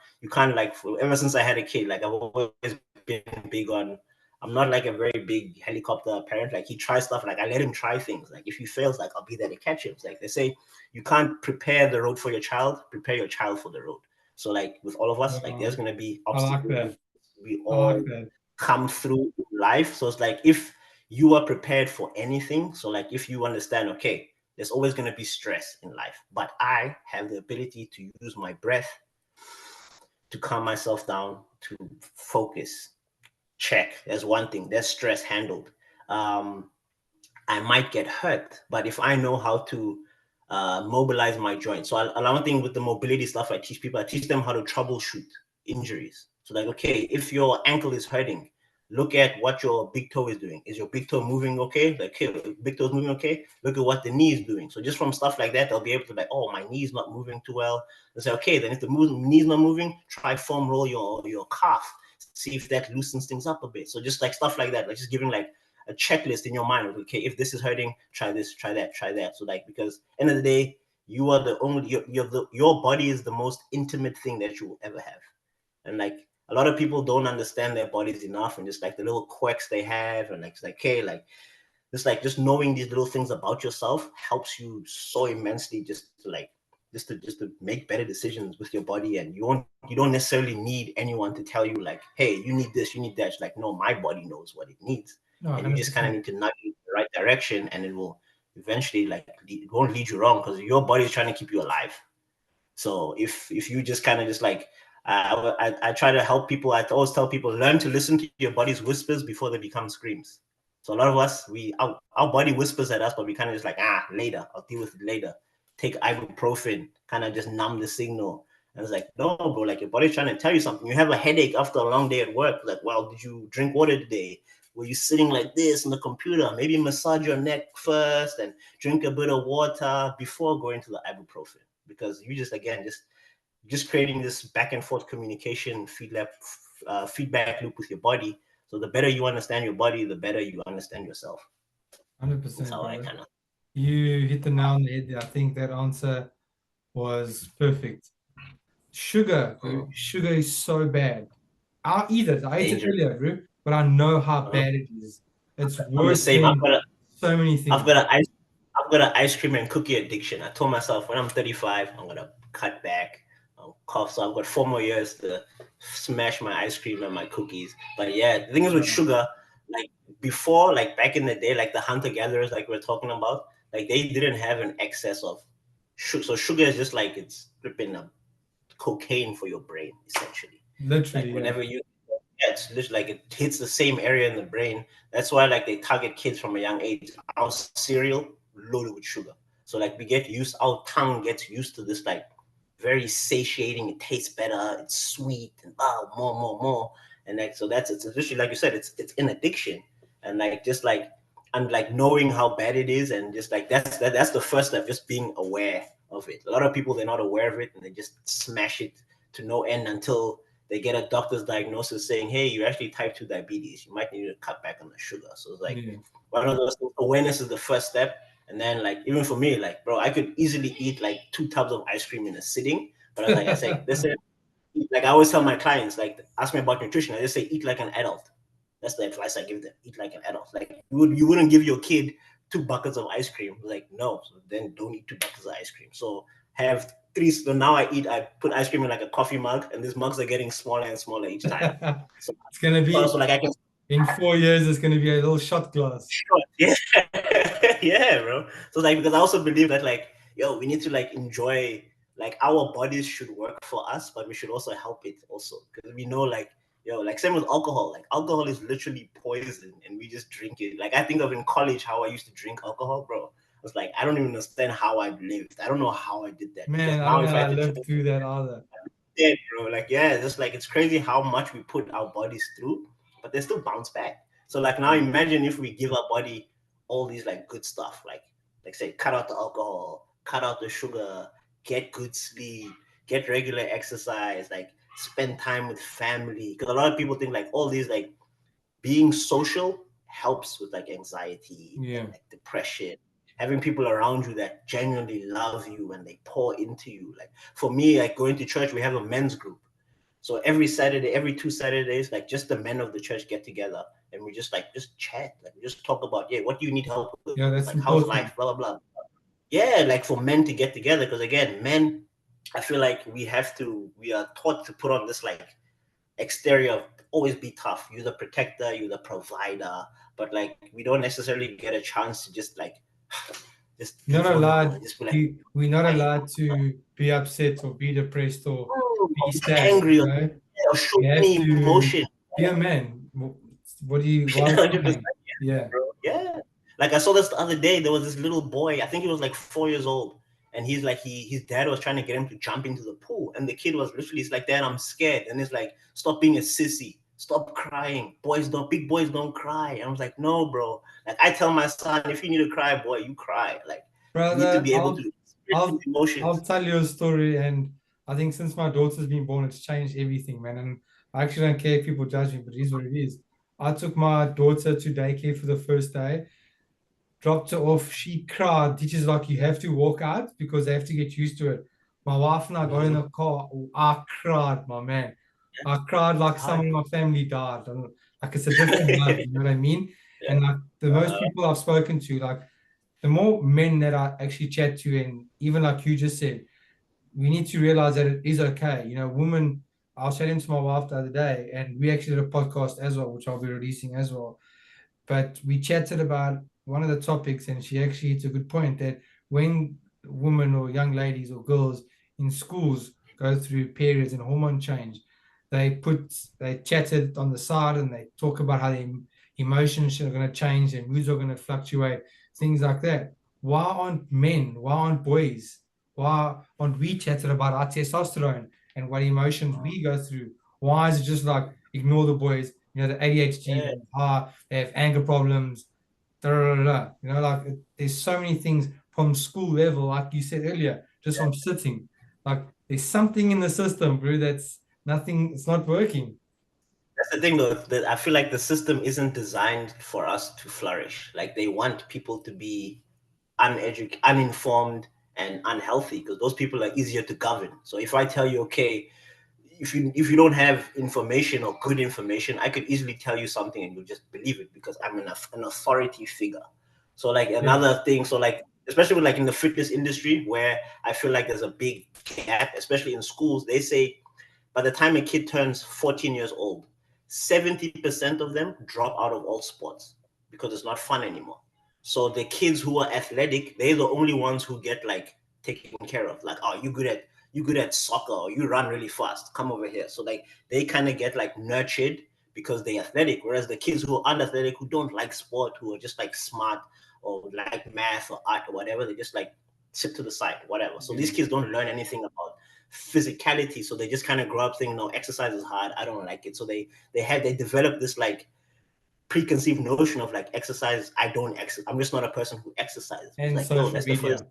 like ever since I had a kid, like I've always been big on. I'm not like a very big helicopter parent. Like he tries stuff, like I let him try things. Like if he fails, like I'll be there to catch him. It's like they say, you can't prepare the road for your child, prepare your child for the road. So like with all of us, like there's gonna be I like obstacles that. we I like all that. come through life. So it's like if you are prepared for anything, so like if you understand, okay, there's always going to be stress in life, but I have the ability to use my breath to calm myself down, to focus. Check. There's one thing. There's stress handled. Um, I might get hurt, but if I know how to mobilize my joints, so another thing with the mobility stuff, I teach them how to troubleshoot injuries. So like, okay, if your ankle is hurting, look at what your big toe is doing. Is your big toe moving okay? Like, okay, big toe is moving okay. Look at what the knee is doing. So just from stuff like that, they'll be able to like, oh, my knee's not moving too well. They say, okay, then if the knee's not moving, try foam roll your calf. See if that loosens things up a bit. So just like stuff like that, like just giving like a checklist in your mind of okay, if this is hurting, try this, try that, try that. So like because end of the day, you are the only your body is the most intimate thing that you will ever have. And like a lot of people don't understand their bodies enough and just like the little quirks they have and like it's like okay, just knowing these little things about yourself helps you so immensely just to make better decisions with your body. And you don't necessarily need anyone to tell you like, hey, you need this, you need that. It's like, no, my body knows what it needs. No, And you just kind of 100%. need to nudge it in the right direction and it will eventually like it won't lead you wrong because your body is trying to keep you alive. So if you just kind of just like I try to help people. I always tell people learn to listen to your body's whispers before they become screams. So a lot of us, our body whispers at us, but we kind of just like later. I'll deal with it later. Take ibuprofen, kind of just numb the signal. And it's like no, bro. Like your body's trying to tell you something. You have a headache after a long day at work. Like, well, did you drink water today? Were you sitting like this on the computer? Maybe massage your neck first and drink a bit of water before going to the ibuprofen because you just again just creating this back and forth communication feedback loop with your body. So the better you understand your body, the better you understand yourself. That's 100%, how I brother. kind of. You hit the nail on the head there. I think that answer was perfect. Sugar, bro. Sugar is so bad. I'll eat it. I ate it Dangerous. earlier, bro, but I know how Uh, bad it is. It's I'm the worse same. than so many I've things. got a ice I've got an ice cream and cookie addiction. I told myself when I'm 35, I'm gonna cut back. Cough. So I've got 4 more years to smash my ice cream and my cookies. But yeah, the thing is with Yeah, sugar, like before, like back in the day, like the hunter gatherers, like we're talking about, like they didn't have an excess of sugar. So sugar is just like it's flipping cocaine for your brain, essentially. Like literally, yeah. whenever you it's literally like it hits the same area in the brain. That's why like they target kids from a young age. Our cereal loaded with sugar. So like we get used, our tongue gets used to this like very satiating. It tastes better. It's sweet and more. And like so that's it's literally like you said, it's an addiction. And like just like and like knowing how bad it is, and just like that's the first step. Just being aware of it. A lot of people they're not aware of it, and they just smash it to no end until they get a doctor's diagnosis saying, "Hey, you actually type 2 diabetes. You might need to cut back on the sugar." So it's like Yeah. one of those things, awareness is the first step. And then like even for me, like bro, I could easily eat like 2 tubs of ice cream in a sitting. But I say, listen, like I always tell my clients, like ask me about nutrition. I just say eat like an adult. That's the advice I give them. Eat like an adult. Like you wouldn't give your kid 2 buckets of ice cream. Like no, so then don't eat 2 buckets of ice cream. So have three. So now I put ice cream in like a coffee mug, and these mugs are getting smaller and smaller each time. So It's gonna also be like I can in 4 years. It's gonna be a little shot glass. sure. Yeah. Yeah, bro. So like because I also believe that like yo, we need to like enjoy like our bodies should work for us, but we should also help it also because we know like yo like same with alcohol. Like alcohol is literally poison, and we just drink it. Like I think of in college how I used to drink alcohol, bro. I was like I don't even understand how I lived. I don't know how I did that because Man, I now don't know if how I I had to lived choose through that either. dead, bro. Like, yeah, just like it's crazy how much we put our bodies through, but they still bounce back. So like now imagine if we give our body all these like good stuff, like say cut out the alcohol, cut out the sugar, get good sleep, get regular exercise, like spend time with family. Because a lot of people think like all these like being social helps with like anxiety and Yeah. like depression. Having people around you that genuinely love you and they pour into you. Like for me, like going to church, we have a men's group. So every Saturday, every 2 Saturdays, like just the men of the church get together and we just like just chat. Like we just talk about, yeah, what do you need help with? Yeah, Like that's how's life? important. Blah blah blah. Yeah, like for men to get together, because again, men, I feel like we are taught to put on this like exterior of always be tough. You're the protector, you're the provider, but like we don't necessarily get a chance to just like just be Not vulnerable allowed. and just be like, We're not "Hey, allowed to be upset or be depressed or or be be sad. angry You know, or show you have any to emotion." be a man. What do you? Why crying? 100%. Yeah. Bro. Yeah. Like I saw this the other day. There was this little boy. I think he was like 4 years old, and he's like his dad was trying to get him to jump into the pool, and the kid was literally he's like, "Dad, I'm scared," and he's like, "Stop being a sissy. Stop crying. Big boys don't cry." And I was like, "No, bro. Like I tell my son, if you need to cry, boy, you cry. Like you need to Brother, be able to experience I'll emotions." tell you a story, and I think since my daughter's been born, it's changed everything, man. And I actually don't care if people judge me, but it is what it is. I took my daughter to daycare for the first day, dropped her off. She cried. Teacher's like, you have to walk out because they have to get used to it. My wife and I got in Mhm. the car. I cried, my man. I cried It's like hard. someone in my family died. Like it's a different love, you know what I mean? Yeah. And like the most Uh-huh. people I've spoken to, like the more men that I actually chat to, and even like you just said, we need to realize that it is okay. You know, women, I was chatting to my wife the other day, and we actually did a podcast as well, which I'll be releasing as well. But we chatted about one of the topics, and she actually hits a good point that when women or young ladies or girls in schools go through periods and hormone change, they chatted on the side and they talk about how their emotions are going to change, their moods are going to fluctuate, things like that. Why aren't men? Why aren't boys? Why aren't we chatted about our testosterone and what emotions we go through? Why is it just like ignore the boys? You know, the ADHD, Yeah. they have anger problems, da, da, da, da. You know, like there's so many things from school level, like you said earlier, just from sitting. Like there's something in the system, bro, that's nothing, it's not working. That's the thing, though. That I feel like the system isn't designed for us to flourish. Like they want people to be uneducated, uninformed, and unhealthy, because those people are easier to govern. So if I tell you, okay, if you don't have information or good information, I could easily tell you something and you'll just believe it because I'm an authority figure. So like another thing, so like especially like in the fitness industry where I feel like there's a big gap, especially in schools, they say by the time a kid turns 14 years old, 70% of them drop out of all sports because it's not fun anymore. So the kids who are athletic, they're the only ones who get like taken care of. Like, oh, you good at soccer, or you run really fast. Come over here. So like they kind of get like nurtured because they're athletic. Whereas the kids who are unathletic, who don't like sport, who are just like smart or like math or art or whatever, they just like sit to the side, whatever. So these kids don't learn anything about physicality. So they just kind of grow up thinking, no, exercise is hard. I don't like it. So they develop this like preconceived notion of like exercise. I'm just not a person who exercises. And It's like, yo, social that's the media. first.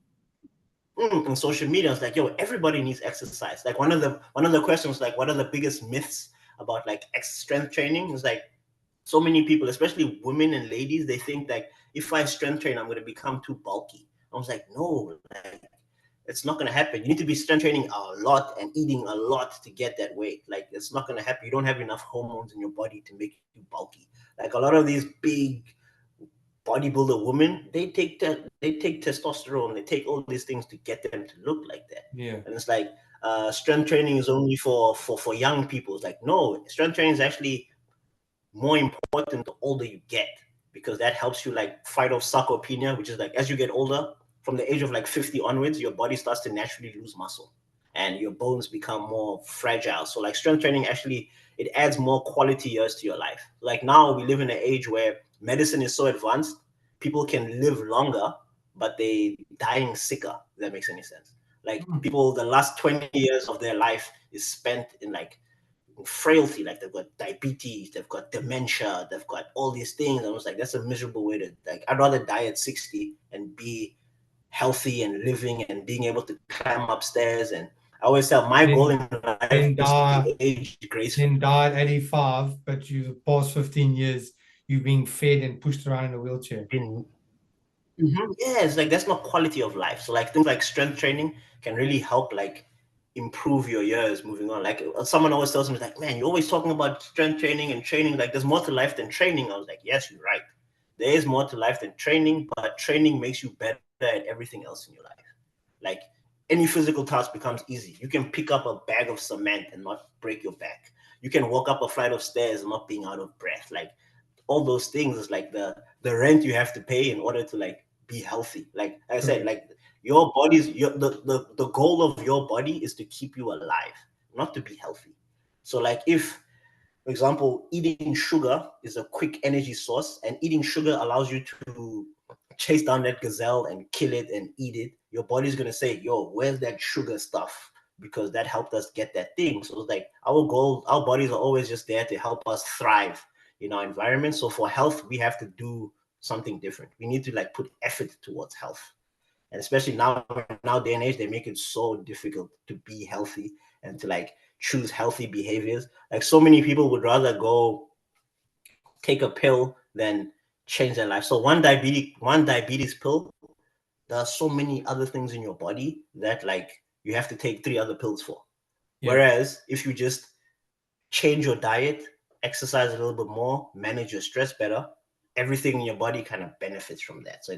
And social media, it's like, yo, everybody needs exercise. Like one of the questions, like, what are the biggest myths about like strength training? Is like so many people, especially women and ladies, they think like if I strength train, I'm going to become too bulky. I was like, no, like it's not going to happen. You need to be strength training a lot and eating a lot to get that weight. Like it's not going to happen. You don't have enough hormones in your body to make you bulky. Like a lot of these big bodybuilder women, they take testosterone, they take all these things to get them to look like that. Yeah. And it's like strength training is only for young people. It's like, no, strength training is actually more important the older you get, because that helps you like fight off sarcopenia, which is like as you get older, from the age of like 50 onwards, your body starts to naturally lose muscle and your bones become more fragile. So like strength training actually, it adds more quality years to your life. Like now we live in an age where medicine is so advanced, people can live longer, but they dying sicker. If that makes any sense. Like people, the last 20 years of their life is spent in like frailty. Like they've got diabetes, they've got dementia, they've got all these things. I was like, that's a miserable way to like. I'd rather die at 60 and be healthy and living and being able to climb upstairs. And I always tell my goal in life is to age gracefully. Then died at 85, but you the past 15 years you've been fed and pushed around in a wheelchair. Yeah, it's like that's not quality of life. So like things like strength training can really help like improve your years moving on. Like someone always tells me like, man, you're always talking about strength training and training. Like there's more to life than training. I was like, yes, you're right. There is more to life than training, but training makes you better at everything else in your life. Like any physical task becomes easy. You can pick up a bag of cement and not break your back. You can walk up a flight of stairs and not being out of breath. Like all those things is like the rent you have to pay in order to like be healthy. Like I said, like your body's the goal of your body is to keep you alive, not to be healthy. So like if, for example, eating sugar is a quick energy source, and eating sugar allows you to chase down that gazelle and kill it and eat it. Your body's gonna say, "Yo, where's that sugar stuff?" Because that helped us get that thing. So it's like our goal, our bodies are always just there to help us thrive in our environment. So for health, we have to do something different. We need to like put effort towards health. And especially now day and age, they make it so difficult to be healthy and to like choose healthy behaviors. Like so many people would rather go take a pill than change their life. So one diabetes pill, there are so many other things in your body that like you have to take 3 other pills for. Yeah. Whereas if you just change your diet, exercise a little bit more, manage your stress better, everything in your body kind of benefits from that. So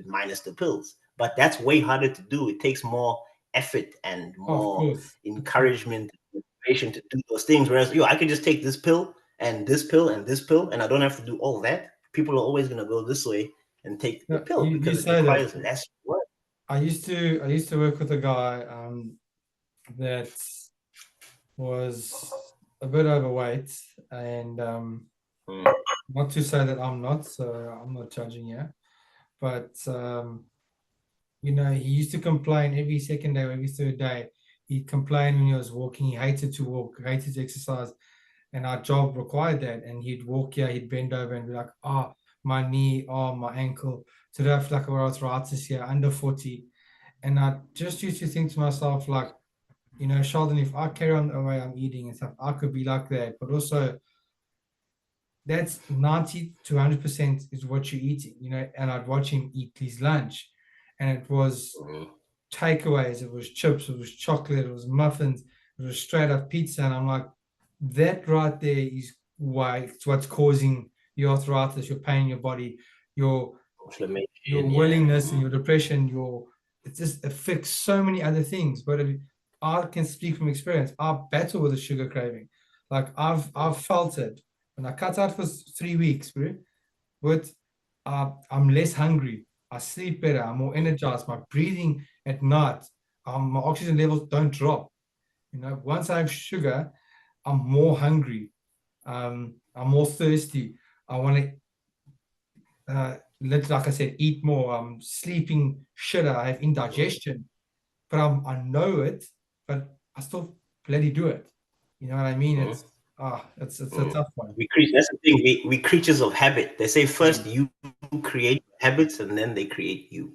minus the pills. But that's way harder to do. It takes more effort and Of more course. encouragement and motivation to do those things. Whereas, I can just take this pill and this pill and this pill, and I don't have to do all that. People are always going to go this way and take the pill You because it say requires that. less work. I used to work with a guy that was a bit overweight, and not to say that I'm not, so I'm not judging you, but he used to complain every second day or every third day. He'd complain when he was walking. He hated to walk, hated to exercise, and our job required that. And he'd walk here, he'd bend over and be like, "Oh, my knee, oh, my ankle." Today I feel like arthritis here, under 40. And I just used to think to myself, like, Sheldon, if I carry on the way I'm eating and stuff, I could be like that. But also, that's 90 to 100% is what you're eating, and I'd watch him eat his lunch. And it was takeaways, it was chips, it was chocolate, it was muffins, it was straight up pizza. And I'm like, that right there is why it's what's causing your arthritis, your pain in your body, your inflammation, willingness and your depression, it just affects so many other things. But I can speak from experience. I battle with a sugar craving. Like I've felt it. When I cut out for 3 weeks, bro, but I'm less hungry. I sleep better. I'm more energized. My breathing at night, my oxygen levels don't drop. Once I have sugar, I'm more hungry. I'm more thirsty. I want to like I said, eat more. I'm sleeping shitter. I have indigestion, but I know it, but I still bloody do it. You know what I mean? It's a tough one. That's the thing. We creatures of habit. They say first you create habits and then they create you.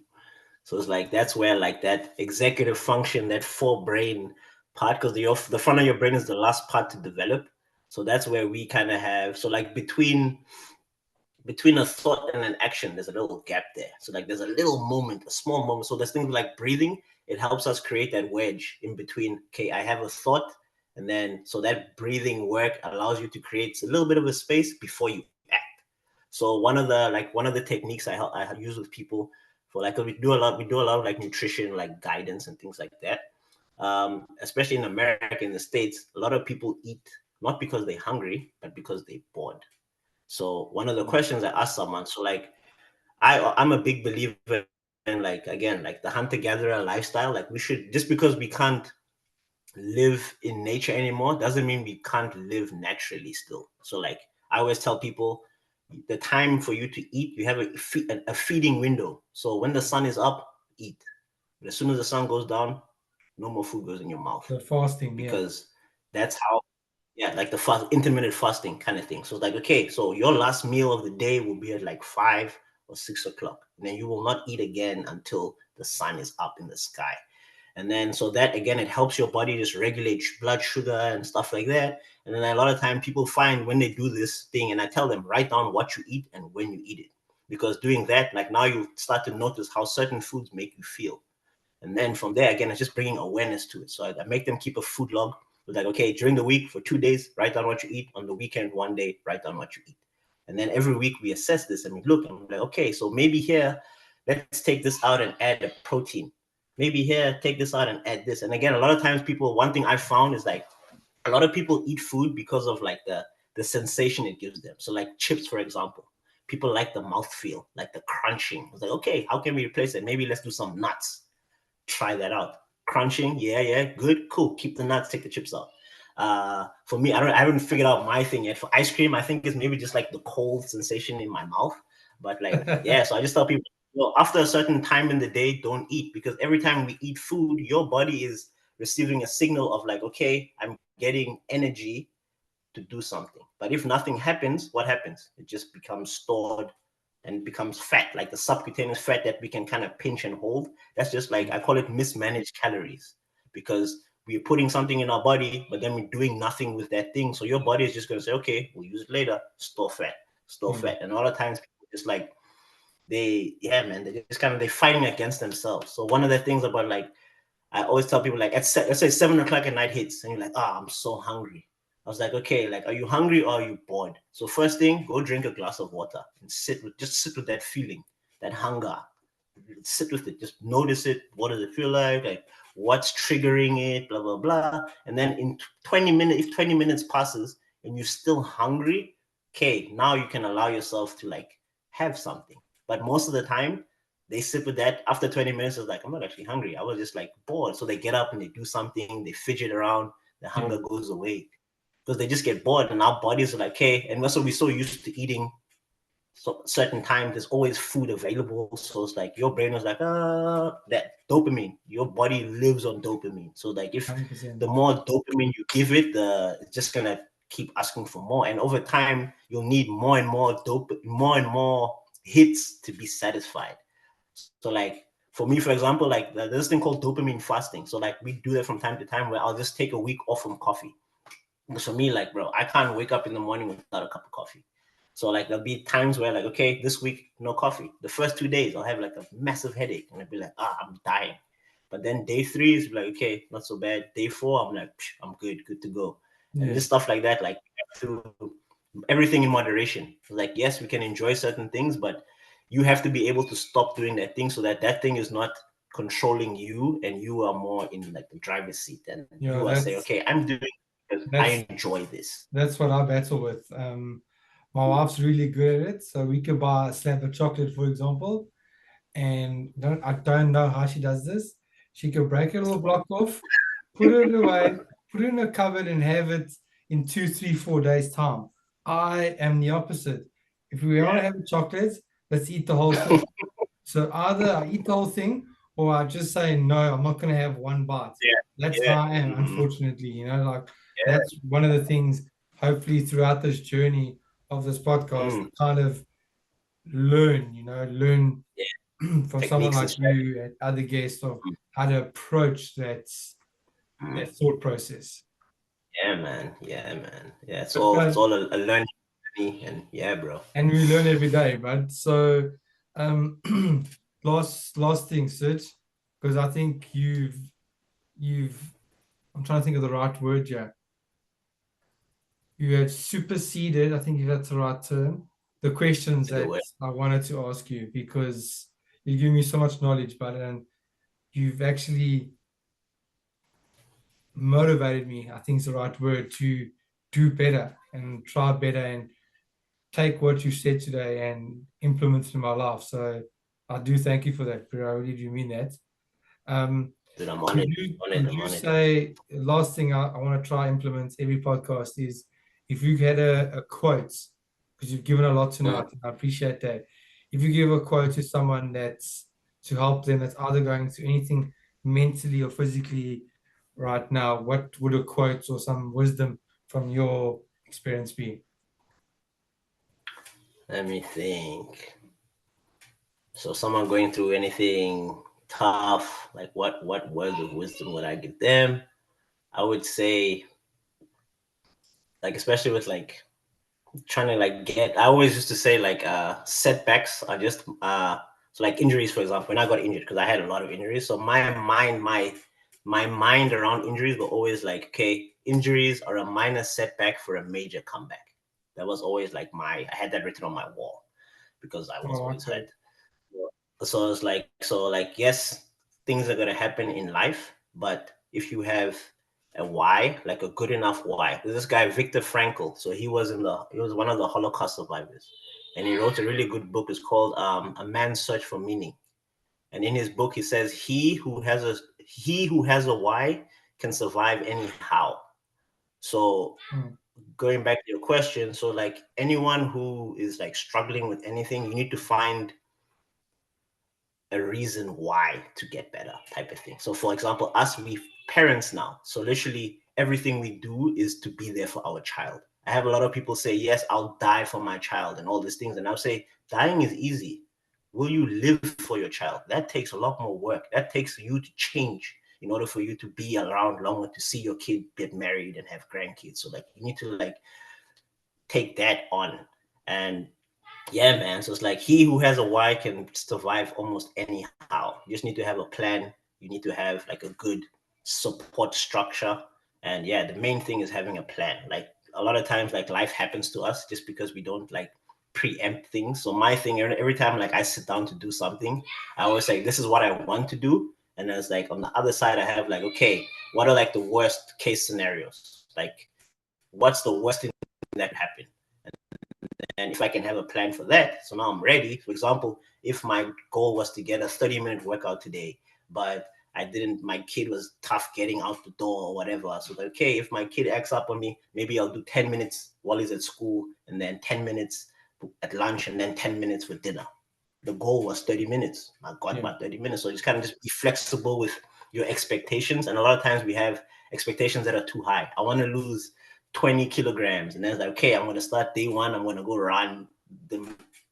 So it's like that's where like that executive function, that forebrain part, because the front of your brain is the last part to develop. So that's where we kind of have. So like between a thought and an action, there's a little gap there. So like there's a little moment, a small moment. So there's things like breathing. It helps us create that wedge in between. Okay, I have a thought, and then so that breathing work allows you to create a little bit of a space before you act. So one of the techniques I use with people for like we do a lot of like nutrition, like guidance and things like that. Especially in America, in the States, a lot of people eat not because they're hungry, but because they're bored. So one of the questions I asked someone, so like I'm a big believer in like again like the hunter gatherer lifestyle. Like we should, just because we can't live in nature anymore doesn't mean we can't live naturally still. So like I always tell people, the time for you to eat, you have a feeding window. So when the sun is up, eat. But as soon as the sun goes down, no more food goes in your mouth, The fasting, because that's how, yeah, like the intermittent fasting kind of thing. So it's like, okay, so your last meal of the day will be at like 5 or 6 o'clock, and then you will not eat again until the sun is up in the sky. And then so that again, it helps your body just regulate blood sugar and stuff like that. And then a lot of time people find when they do this thing, and I tell them, write down what you eat and when you eat it, because doing that, like now you start to notice how certain foods make you feel. And then from there, again, it's just bringing awareness to it. So I make them keep a food log. It's like, okay, during the week for 2 days, write down what you eat. On the weekend, one day, write down what you eat. And then every week we assess this and we look and we're like, okay, so maybe here, let's take this out and add a protein. Maybe here, take this out and add this. And again, a lot of times one thing I found is like a lot of people eat food because of like the sensation it gives them. So like chips, for example, people like the mouthfeel, like the crunching. It's like, okay, how can we replace it? Maybe let's do some nuts. Try that out. Crunching, yeah, good, cool. Keep the nuts, take the chips out. For me, I haven't figured out my thing yet. For ice cream, I think it's maybe just like the cold sensation in my mouth. But like, yeah, so I just tell people, after a certain time in the day, don't eat, because every time we eat food, your body is receiving a signal of like, okay, I'm getting energy to do something. But if nothing happens, what happens? It just becomes stored and becomes fat, like the subcutaneous fat that we can kind of pinch and hold. That's just like, I call it mismanaged calories, because we're putting something in our body, but then we're doing nothing with that thing. So your body is just going to say, okay, we'll use it later, store fat. And a lot of times people just like, they're just kind of, they're fighting against themselves. So one of the things about like, I always tell people like, let's say 7 o'clock at night hits and you're like, I'm so hungry. I was like, okay, like, are you hungry or are you bored? So first thing, go drink a glass of water and sit with that feeling, that hunger. Sit with it, just notice it. What does it feel like? Like, what's triggering it? Blah, blah, blah. And then in 20 minutes, if 20 minutes passes and you're still hungry, okay, now you can allow yourself to like have something. But most of the time, they sit with that. After 20 minutes, it's like, I'm not actually hungry. I was just like bored. So they get up and they do something, they fidget around, the hunger goes away, because they just get bored, and our bodies are like, okay, and that's what we're so used to eating. So certain times there's always food available. So it's like your brain is like, that dopamine. Your body lives on dopamine. So like if 100%. the more dopamine you give it, it's just gonna keep asking for more. And over time, you'll need more and more more and more hits to be satisfied. So like for me, for example, like there's this thing called dopamine fasting. So like we do that from time to time, where I'll just take a week off from coffee. Because for me, like, bro, I can't wake up in the morning without a cup of coffee. So like there'll be times where like, okay, this week, no coffee. The first 2 days I'll have like a massive headache and I'll be like, I'm dying. But then day 3 is like, okay, not so bad. Day 4, I'm like, I'm good to go. And Yeah. just stuff like that, like everything in moderation. Like, yes, we can enjoy certain things, but you have to be able to stop doing that thing so that that thing is not controlling you and you are more in like the driver's seat and Yeah, you are saying, okay, I'm doing it because I enjoy this. that's what I battle with. My wife's really good at it, so we could buy a slab of chocolate, for example, and I don't know how she does this. She could break a little block off, put it away, put it in a cupboard, and have it in 2, 3, 4 days' time. I am the opposite. If we want to have a chocolate, let's eat the whole thing. So either I eat the whole thing or I just say, no, I'm not going to have one bite. That's Yeah. how I am, Mhm. unfortunately. Like Yeah. that's one of the things, hopefully, throughout this journey of this podcast, Mm. kind of learn Yeah. from someone Techniques and like strategies. you and other guests of Mm. how to approach that thought process. Yeah, man. Yeah, man. Yeah, it's But all a learning journey, and yeah, bro. and we learn every day, but so um last thing, Sid, because I think you've I'm trying to think of the right word here. You have superseded, I think that's the right term, the questions It's a good that way. I wanted to ask you because you give me so much knowledge, but and you've actually motivated me, I think is the right word, to do better and try better and take what you said today and implement it in my life. So I do thank you for that, but I really do mean that. Dude, I'm Could honored. you Honored. could I'm you honored. say last thing I want to try implement every podcast is if you had a quote, because you've given a lot Mm. tonight, and I appreciate that. If you give a quote to someone that's to help them that's either going through anything mentally or physically right now, what would a quote or some wisdom from your experience be? Let me think. So someone going through anything tough, like what words of wisdom would I give them? I would say, like, especially with like trying to like get, I always used to say like setbacks are just so like injuries, for example. When I got injured, because I had a lot of injuries, so my mind around injuries were always like, okay, injuries are a minor setback for a major comeback. That was always like I had that written on my wall because I was Oh, I like always that. hurt. So it's like, yes, things are gonna happen in life, but if you have a why, like a good enough why. There's this guy Viktor Frankl. So he was one of the Holocaust survivors, and he wrote a really good book. It's called A Man's Search for Meaning. And in his book, he says he who has a why can survive anyhow. So Hmm. going back to your question, so like anyone who is like struggling with anything, you need to find a reason why to get better type of thing. So for example, us, we parents now, so literally everything we do is to be there for our child. I have a lot of people say, yes, I'll die for my child and all these things, and I'll say dying is easy. Will you live for your child? That takes a lot more work. That takes you to change in order for you to be around longer, to see your kid get married and have grandkids. So like you need to like take that on. And yeah, man. So it's like he who has a why can survive almost anyhow. You just need to have a plan. You need to have like a good support structure. And yeah, the main thing is having a plan. Like a lot of times, like life happens to us just because we don't like preempt things. So my thing, every time like I sit down to do something, I always say, this is what I want to do. And then it's like on the other side, I have like, okay, what are like the worst case scenarios? Like, what's the worst thing that could happen? And if I can have a plan for that, so now I'm ready. For example, if my goal was to get a 30-minute workout today, but I didn't, my kid was tough getting out the door or whatever. So, like, okay, if my kid acts up on me, maybe I'll do 10 minutes while he's at school and then 10 minutes at lunch and then 10 minutes for dinner. The goal was 30 minutes. I got Yeah. my 30 minutes. So just kind of just be flexible with your expectations. And a lot of times we have expectations that are too high. I want to lose 20 kilograms. And then it's like, okay, I'm going to start day one. I'm going to go run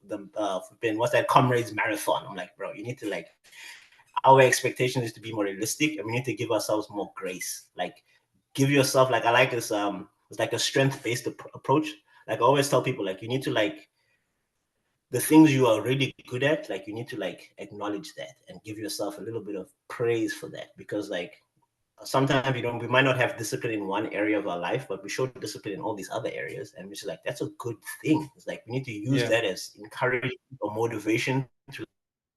what's that, Comrades Marathon. I'm like, bro, you need to like, our expectation is to be more realistic and we need to give ourselves more grace. Like, give yourself, like, I like this, it's like a strength based approach. Like, I always tell people, like, you need to like, the things you are really good at, like you need to like acknowledge that and give yourself a little bit of praise for that, because like sometimes we might not have discipline in one area of our life, but we show discipline in all these other areas, and we're just like, that's a good thing. It's like we need to use that as encouragement or motivation to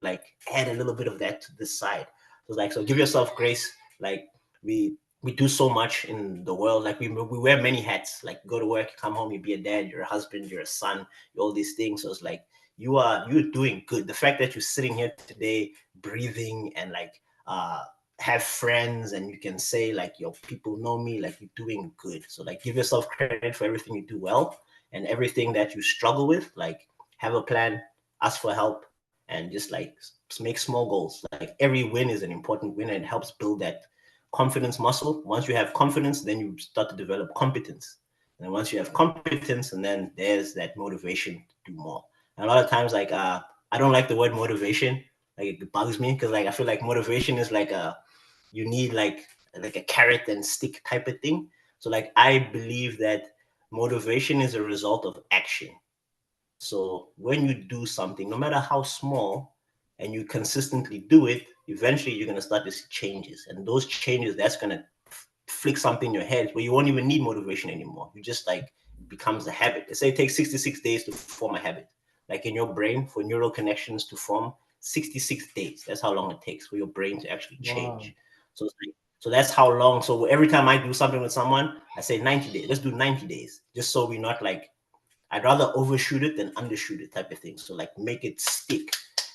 like add a little bit of that to this side. So like, so give yourself grace. Like we do so much in the world. Like we wear many hats. Like go to work, come home, you be a dad, you're a husband, you're a son, you're all these things. So it's like you're doing good. The fact that you're sitting here today, breathing, and like have friends, and you can say like, your people know me, like you're doing good. So like give yourself credit for everything you do well, and everything that you struggle with, like have a plan, ask for help, and just like make small goals. Like every win is an important win, and it helps build that confidence muscle. Once you have confidence, then you start to develop competence. And once you have competence, and then there's that motivation to do more. And a lot of times, like I don't like the word motivation. Like it bugs me, because like I feel like motivation is like you need like a carrot and stick type of thing. So like I believe that motivation is a result of action. So when you do something, no matter how small, and you consistently do it, eventually you're going to start to see changes. And those changes, that's going to flick something in your head where you won't even need motivation anymore. You just like, it becomes a habit. They say it takes 66 days to form a habit. Like in your brain, for neural connections to form, 66 days. That's how long it takes for your brain to actually change. Wow. So it's like, so that's how long. So every time I do something with someone, I say 90 days. Let's do 90 days, just so we're not like, I'd rather overshoot it than undershoot it type of thing. So like make it stick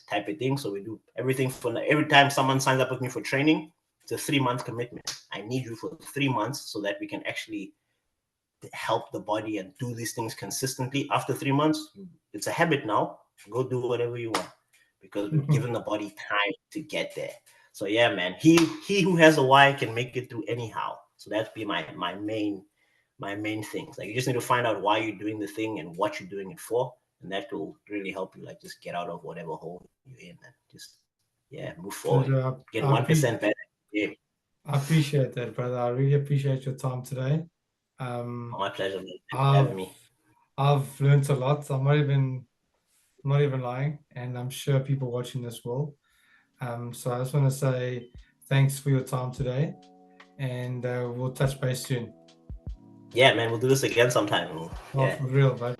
type of thing. So we do everything for every time someone signs up with me for training, it's a 3-month commitment. I need you for 3 months so that we can actually help the body and do these things consistently. After 3 months, it's a habit now. Go do whatever you want, because we've given the body time to get there. So yeah, man, he who has a why can make it through anyhow. So that'd be my main things. Like you just need to find out why you're doing the thing and what you're doing it for, and that will really help you like just get out of whatever hole you're in, and just move forward. Get 1% better. Yeah. I appreciate that, brother. I really appreciate your time today. My pleasure, man. Thanks for having me. I've learned a lot. I'm not even lying, and I'm sure people watching this will. So I just want to say thanks for your time today, and we'll touch base soon. Yeah, man, we'll do this again sometime. Yeah. Oh, for real, bud.